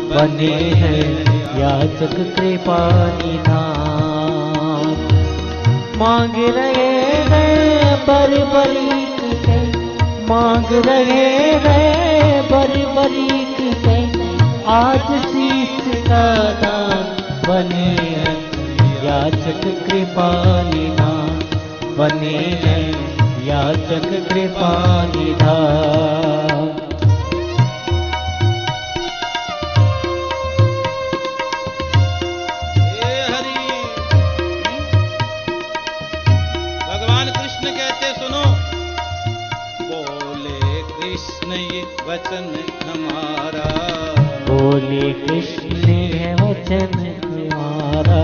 बने हैं, याचक कृपा निधान। मांग रहे हैं बरबरीक से, मांग रहे हैं बरबरीक से, आज शीश का दान बने हैं, याचक कृपा निधान बने हैं, याचक कृपा निधान। भगवान कृष्ण कहते सुनो, बोले कृष्ण ये वचन हमारा, बोले कृष्ण ये वचन हमारा,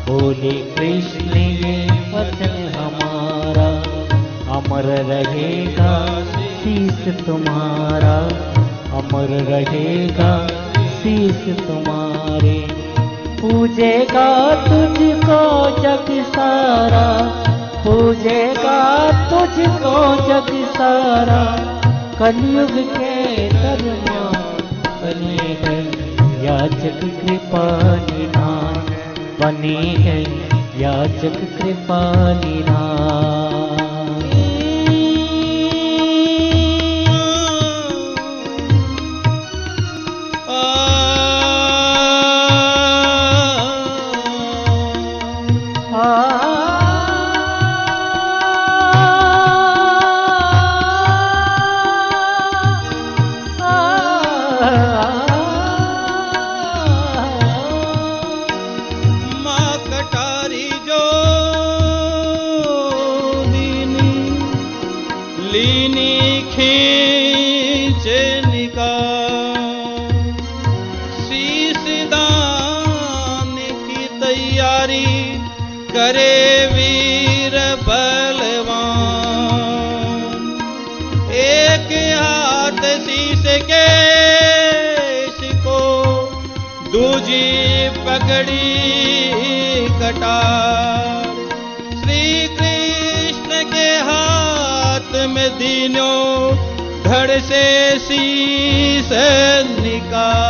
बोले कृष्ण ये वचन हमारा, अमर रहेगा शीश तुम्हारा, अमर रहेगा शीश तुम्हारे। पूजेगा तुझको जग सारा, पूजेगा तुझको जग सारा, कलयुग के दरमियान बने हैं, याचक कृपा निधान बने हैं, याचक कृपा निधान। करे वीर बलवान, एक हाथ शीश केश को, दूजी पकड़ी कटार। श्री कृष्ण के हाथ में दीनों धड़ से शीश निकाल।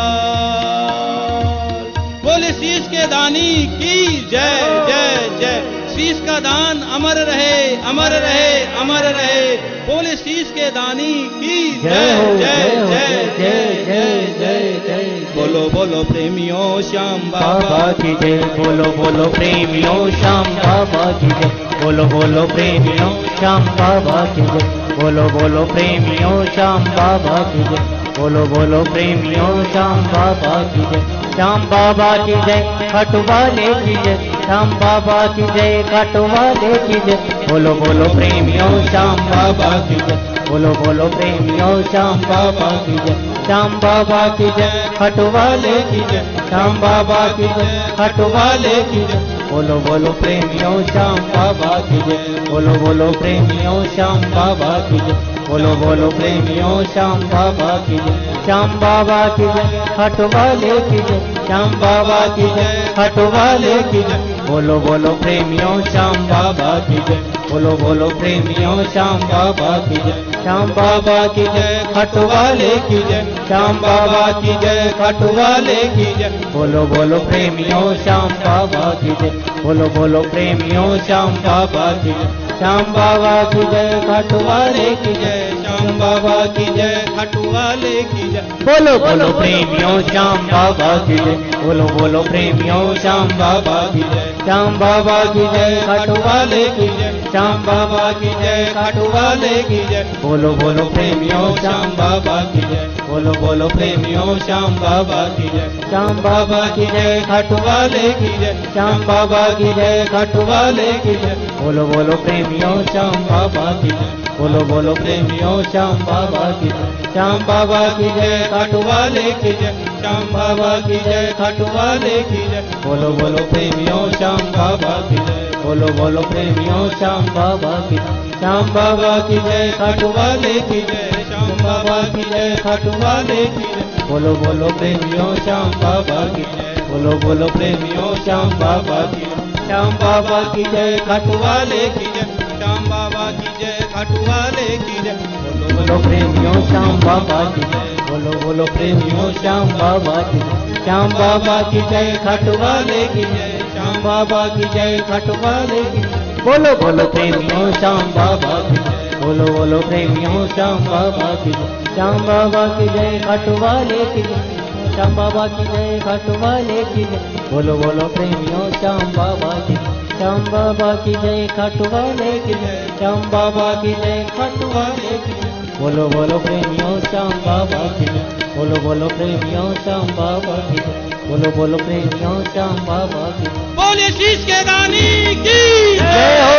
बोले शीश के दानी की जय जय जय। शीश का दान अमर रहे, अमर रहे, अमर रहे। बोले शीश के दानी की जय जय जय जय जय जय जय। बोलो बोलो प्रेमियों श्याम बाबा की जय। बोलो बोलो प्रेमियों श्याम बाबा की जय। बोलो बोलो प्रेमियों श्याम बाबा की जय। बोलो बोलो प्रेमियों श्याम बाबा की जय। बोलो बोलो प्रेमियों श्याम बाबा की जय। श्याम बाबा की जय, खटवाले की जय। श्याम बाबा की जय, खटवाले की जय। बोलो बोलो प्रेमियों श्याम बाबा की जय। बोलो बोलो प्रेमियों श्याम बाबा की जय। श्याम बाबा की जय, खटवाले की जय। श्याम बाबा की जय, खटवाले की जय। बोलो बोलो प्रेमियों श्याम बाबा की जय। बोलो बोलो प्रेमियों श्याम बाबा की जय। बोलो बोलो प्रेमियों श्याम बाबा की जय। श्याम बाबा की जय, खटवाले की जय। श्याम बाबा की जय, खटवाले की जय। बोलो बोलो प्रेमियों श्याम बाबा की जय। बोलो बोलो प्रेमियों श्याम बाबा की जय। श्याम बाबा की जय, खटवाले की जय। श्याम बाबा की जय, खटवाले की जय। बोलो बोलो प्रेमियों श्याम बाबा की जय। बोलो बोलो प्रेमियों श्याम बाबा की जय। श्याम बाबा की जय, खटवाले की जय। श्याम बाबा की जय, खटवाले की जय। बोलो बोलो प्रेमियों श्याम बाबा की जय। बोलो बोलो प्रेमियों श्याम बाबा की जय, श्याम बाबा की जय, खाटू वाले की जय, श्याम बाबा की जय, खाटू वाले की जय। बोलो बोलो प्रेमियों श्याम बाबा की जय, बोलो बोलो प्रेमियों श्याम बाबा की जय, श्याम बाबा की जय, खाटू वाले की जय, श्याम बाबा की जय, खाटू वाले की जय। बोलो बोलो प्रेमियों श्याम बाबा की जय, बोलो बोलो प्रेमियों श्याम बाबा की जय, श्याम बाबा की जय, खाटू वाले की जय, श्याम बाबा की जय, खाटू वाले की जय। बोलो बोलो प्रेमियों श्याम बाबा की जय, बोलो बोलो प्रेमियों श्याम बाबा की जय, श्याम बाबा की जय, खाटू वाले की जय, श्याम बाबा की जय, खाटू वाले की जय। बोलो बोलो प्रेमियों श्याम बाबा की जय, बोलो बोलो प्रेमियों श्याम बाबा की जय, श्याम बाबा की जय, खाटू वाले की जय, श्याम बाबा की जय, खाटू वाले की जय। बोलो बोलो प्रेमियों श्याम बाबा की जय, बोलो बोलो प्रेमियों श्याम बाबा की जय, श्याम बाबा की जय, खाटू वाले की जय, श्याम बाबा की जय, खाटू वाले की जय। बोलो बोलो प्रेमियों श्याम बाबा की जय, बोलो बोलो प्रेमियों श्याम बाबा की जय, श्याम बाबा की जय, खाटू वाले की जय, श्याम बाबा की जय, खाटू वाले की जय। बोलो बोलो प्रेमियों श्याम बाबा की जय, श्याम बाबा की जय, खाटू वाले की जय, श्याम बाबा की जय, खाटू वाले की जय। बोलो बोलो प्रेमियों श्याम बाबा की जय, बोलो बोलो प्रेमियों श्याम बाबा की जय, बोलो बोलो प्रेमियों श्याम बाबा की जय। बोले शीश के दानी की जय हो,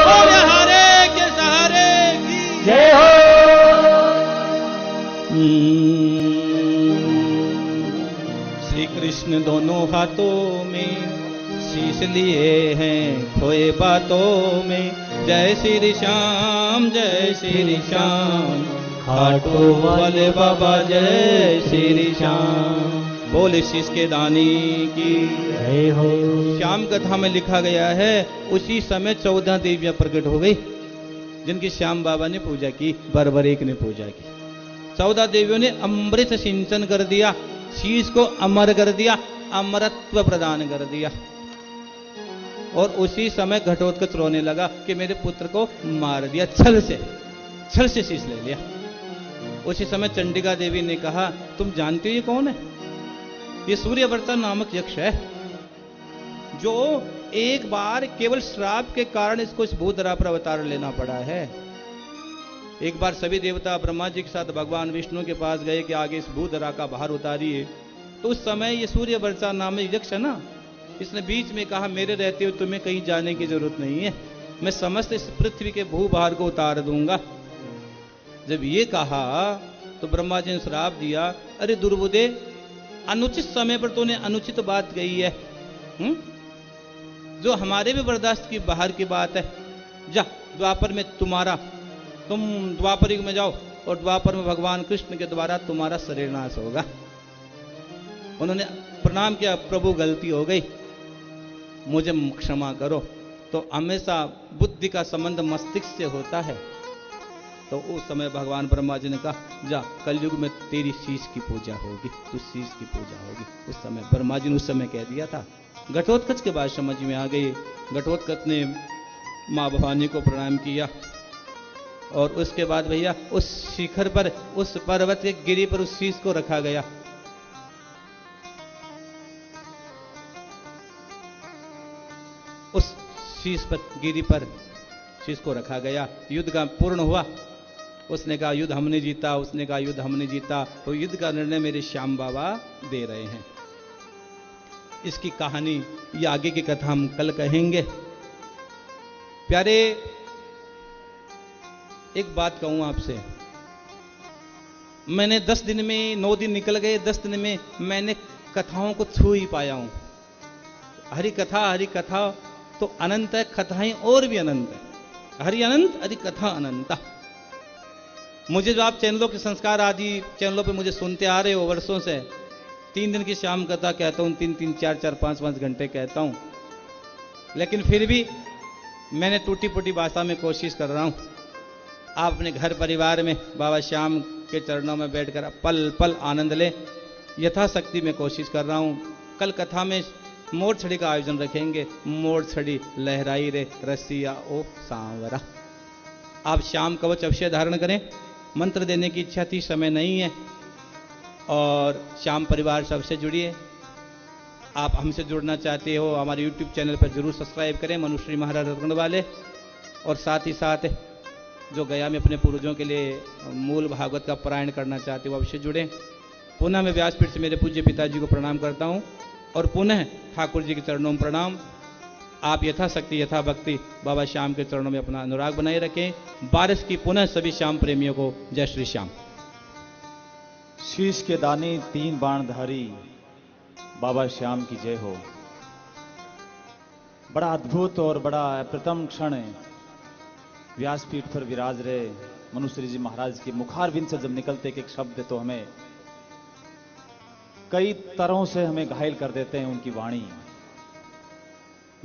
बोले हरे के सहारे की जय हो। श्री कृष्ण दोनों हाथों में शीश लिए हैं खोए बातों में। जय श्री श्याम, जय श्री श्याम, खाटू वाले बाबा जय श्री श्याम। बोले शीश के दानी की जय हो। श्याम कथा में लिखा गया है उसी समय 14 देवियां प्रकट हो गई जिनकी श्याम बाबा ने पूजा की, बरबरेक ने पूजा की। 14 देवियों ने अमृत सिंचन कर दिया, शीश को अमर कर दिया, अमरत्व प्रदान कर दिया। और उसी समय घटोत्कच रोने लगा कि मेरे पुत्र को मार दिया, छल से शीश ले लिया। उसी समय चंडिका देवी ने कहा तुम जानते हो ये कौन है? ये सूर्यवर्ता नामक यक्ष है जो एक बार केवल श्राप के कारण इसको इस भूधरा पर अवतार लेना पड़ा है। एक बार सभी देवता ब्रह्मा जी के साथ भगवान विष्णु के पास गए कि आगे इस भूधरा का भार उतारिए। तो उस समय ये सूर्यवर्ता नामक यक्ष है ना, इसने बीच में कहा मेरे रहते हुए तुम्हें कहीं जाने की जरूरत नहीं है, मैं समस्त इस पृथ्वी के भूभार को उतार दूंगा। जब ये कहा तो ब्रह्मा जी ने श्राप दिया, अरे दुर्बुदे, अनुचित समय पर तूने अनुचित बात कही है, जो हमारे भी बर्दाश्त की बाहर की बात है। जा द्वापर में तुम द्वापर युग में जाओ और द्वापर में भगवान कृष्ण के द्वारा तुम्हारा शरीर नाश होगा। उन्होंने प्रणाम किया, प्रभु गलती हो गई, मुझे क्षमा करो। तो हमेशा बुद्धि का संबंध मस्तिष्क से होता है। तो उस समय भगवान ब्रह्मा जी ने कहा जा कलयुग में तेरी शीश की पूजा होगी, तू शीश की पूजा होगी। उस समय ब्रह्मा जी ने उस समय कह दिया था। घटोत्कच के बाद समझ में आ गई। घटोत्कच ने माँ भवानी को प्रणाम किया और उसके बाद भैया उस शिखर पर, उस पर्वत के गिरी पर उस शीश को रखा गया। उस शीश पर, गिरी पर शीश को रखा गया। युद्ध का पूर्ण हुआ। उसने कहा युद्ध हमने जीता, उसने कहा युद्ध हमने जीता। तो युद्ध का निर्णय मेरे श्याम बाबा दे रहे हैं। इसकी कहानी, ये आगे की कथा हम कल कहेंगे। प्यारे, एक बात कहूं आपसे, मैंने 10 दिन में 9 दिन निकल गए, 10 दिन में मैंने कथाओं को छू ही पाया हूं। हरि कथा तो अनंत है, कथाएं और भी अनंत है। हरि अनंत, हरि कथा अनंता। मुझे जो आप चैनलों के संस्कार आदि चैनलों पे मुझे सुनते आ रहे हो वर्षों से, 3 दिन की श्याम कथा कहता हूं, 3-3, 4-4, 5-5 घंटे कहता हूं, लेकिन फिर भी मैंने टूटी फूटी भाषा में कोशिश कर रहा हूं। आप अपने घर परिवार में बाबा श्याम के चरणों में बैठकर पल पल आनंद लें, यथाशक्ति में कोशिश कर रहा हूं। कल कथा में मोर छड़ी का आयोजन रखेंगे। मोर छड़ी लहराई रे रसिया ओ सांवरा। आप श्याम कवच अवश्य धारण करें। मंत्र देने की इच्छा थी, समय नहीं है। और श्याम परिवार सबसे जुड़िए। आप हमसे जुड़ना चाहते हो हमारे यूट्यूब चैनल पर जरूर सब्सक्राइब करें मनुश्री महाराज रतनगढ़ वाले। और साथ ही साथ जो गया में अपने पूर्वजों के लिए मूल भागवत का पारायण करना चाहते हो अवश्य जुड़ें। पुनः मैं व्यासपीठ से मेरे पूज्य पिताजी को प्रणाम करता हूँ और पुनः ठाकुर जी के चरणों में प्रणाम। आप यथाशक्ति यथा भक्ति बाबा श्याम के चरणों में अपना अनुराग बनाए रखें। बारिश की पुनः सभी श्याम प्रेमियों को जय श्री श्याम। शीश के दानी 3 बाणधारी बाबा श्याम की जय हो। बड़ा अद्भुत और बड़ा अप्रतम क्षण व्यासपीठ पर विराज रहे मनुश्री जी महाराज के मुखारविंद से जब निकलते एक शब्द तो हमें कई तरहों से हमें घायल कर देते हैं उनकी वाणी।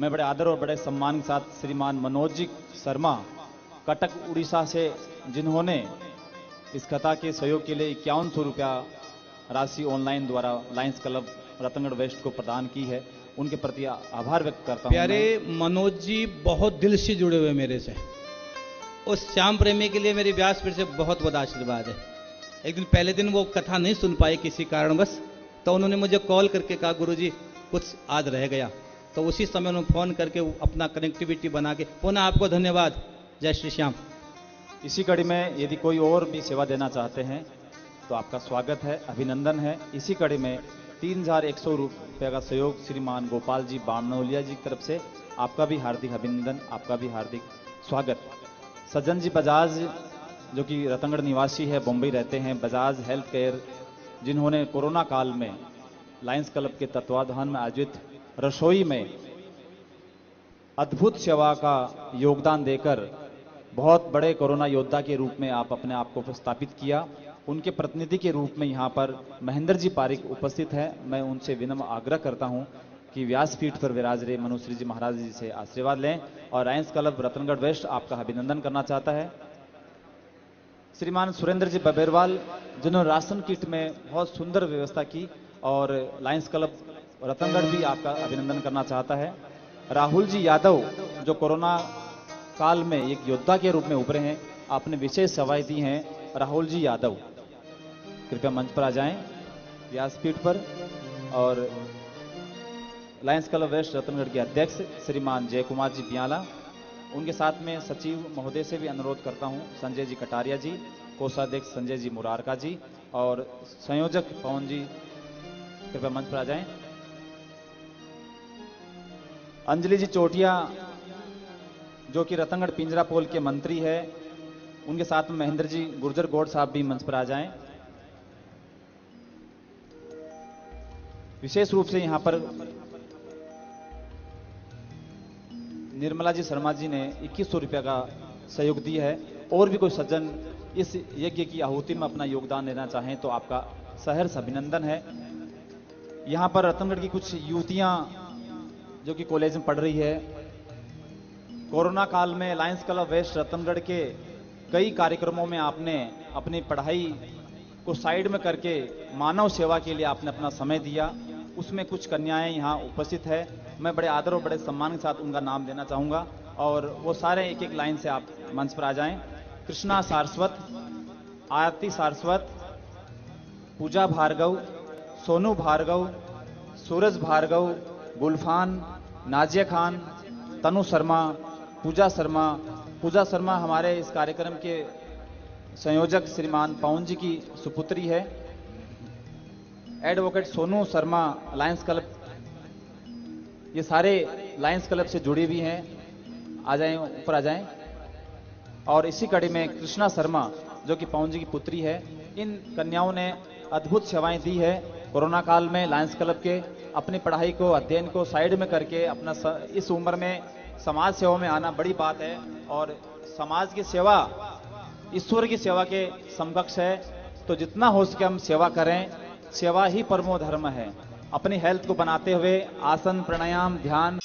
मैं बड़े आदर और बड़े सम्मान के साथ श्रीमान मनोज जी शर्मा कटक उड़ीसा से जिन्होंने इस कथा के सहयोग के लिए 5100 रुपया राशि ऑनलाइन द्वारा लायंस क्लब रतनगढ़ वेस्ट को प्रदान की है, उनके प्रति आभार व्यक्त करता हूं। प्यारे मनोज जी बहुत दिल से जुड़े हुए मेरे से। उस श्याम प्रेमी के लिए मेरी व्यासपीठ से बहुत बहुत आशीर्वाद है। एक दिन पहले दिन वो कथा नहीं सुन पाए किसी कारणवश, तो उन्होंने मुझे कॉल करके कहा गुरुजी कुछ आज रह गया, तो उसी समय उन्होंने फोन करके अपना कनेक्टिविटी बना के पुनः आपको धन्यवाद। जय श्री श्याम। इसी कड़ी में यदि कोई और भी सेवा देना चाहते हैं तो आपका स्वागत है, अभिनंदन है। इसी कड़ी में 3100 रुपये का सहयोग श्रीमान गोपाल जी बामनोलिया जी की तरफ से आपका भी हार्दिक अभिनंदन, आपका भी हार्दिक स्वागत। सज्जन जी बजाज जो कि रतनगढ़ निवासी है, बम्बई रहते हैं, बजाज हेल्थ केयर, जिन्होंने कोरोना काल में लायंस क्लब के तत्वाधान में आयोजित रसोई में अद्भुत सेवा का योगदान देकर बहुत बड़े कोरोना योद्धा के रूप में आप अपने आप को स्थापित किया। उनके प्रतिनिधि के रूप में यहाँ पर महेंद्र जी पारिक उपस्थित है। मैं उनसे विनम्र आग्रह करता हूँ कि व्यासपीठ पर विराज रहे मनुश्री जी महाराज जी से आशीर्वाद लें। और लायंस क्लब रतनगढ़ वेस्ट आपका अभिनंदन करना चाहता है। श्रीमान सुरेंद्र जी बबेरवाल जिन्होंने राशन किट में बहुत सुंदर व्यवस्था की, और लायंस क्लब रतनगढ़ भी आपका अभिनंदन करना चाहता है। राहुल जी यादव जो कोरोना काल में एक योद्धा के रूप में उभरे हैं, आपने विशेष सेवाएं दी हैं। राहुल जी यादव कृपया मंच पर आ जाएं व्यासपीठ पर। और लायंस क्लब वेस्ट रतनगढ़ के अध्यक्ष श्रीमान जय कुमार जी बियाला, उनके साथ में सचिव महोदय से भी अनुरोध करता हूं संजय जी कटारिया जी, कोषाध्यक्ष संजय जी मुरारका जी और संयोजक पवन जी कृपया मंच पर आ जाएं। अंजलि जी चोटिया जो कि रतनगढ़ पिंजरा पोल के मंत्री है, उनके साथ में महेंद्र जी गुर्जर गौड़ साहब भी मंच पर आ जाएं। विशेष रूप से यहां पर निर्मला जी शर्मा जी ने 2100 रुपया का सहयोग दिया है। और भी कोई सज्जन इस यज्ञ की आहुति में अपना योगदान देना चाहें तो आपका सहर्ष अभिनंदन है। यहां पर रतनगढ़ की कुछ युवतियां जो कि कॉलेज में पढ़ रही है, कोरोना काल में लायंस क्लब वेस्ट रतनगढ़ के कई कार्यक्रमों में आपने अपनी पढ़ाई को साइड में करके मानव सेवा के लिए आपने अपना समय दिया। उसमें कुछ कन्याएं यहाँ उपस्थित है, मैं बड़े आदर और बड़े सम्मान के साथ उनका नाम देना चाहूंगा और वो सारे एक एक लाइन से आप मंच पर आ जाएं। कृष्णा सारस्वत, आरती सारस्वत, पूजा भार्गव, सोनू भार्गव, सूरज भार्गव, गुलफान, नाजिया खान, तनु शर्मा, पूजा शर्मा। पूजा शर्मा हमारे इस कार्यक्रम के संयोजक श्रीमान पवन जी की सुपुत्री है। Advocate Sonu Sharma Lions club, ये सारे लायंस क्लब से जुड़ी हुई हैं, आ जाएं, ऊपर आ जाएं। और इसी कड़ी में कृष्णा शर्मा जो कि पवन जी की पुत्री है, इन कन्याओं ने अद्भुत सेवाएं दी है कोरोना काल में लायंस क्लब के। अपनी पढ़ाई को, अध्ययन को साइड में करके अपना इस उम्र में समाज सेवा में आना बड़ी बात है और समाज की सेवा ईश्वर की सेवा के समकक्ष है। तो जितना हो सके हम सेवा करें, सेवा ही परमो धर्म है। अपनी हेल्थ को बनाते हुए आसन, प्राणायाम, ध्यान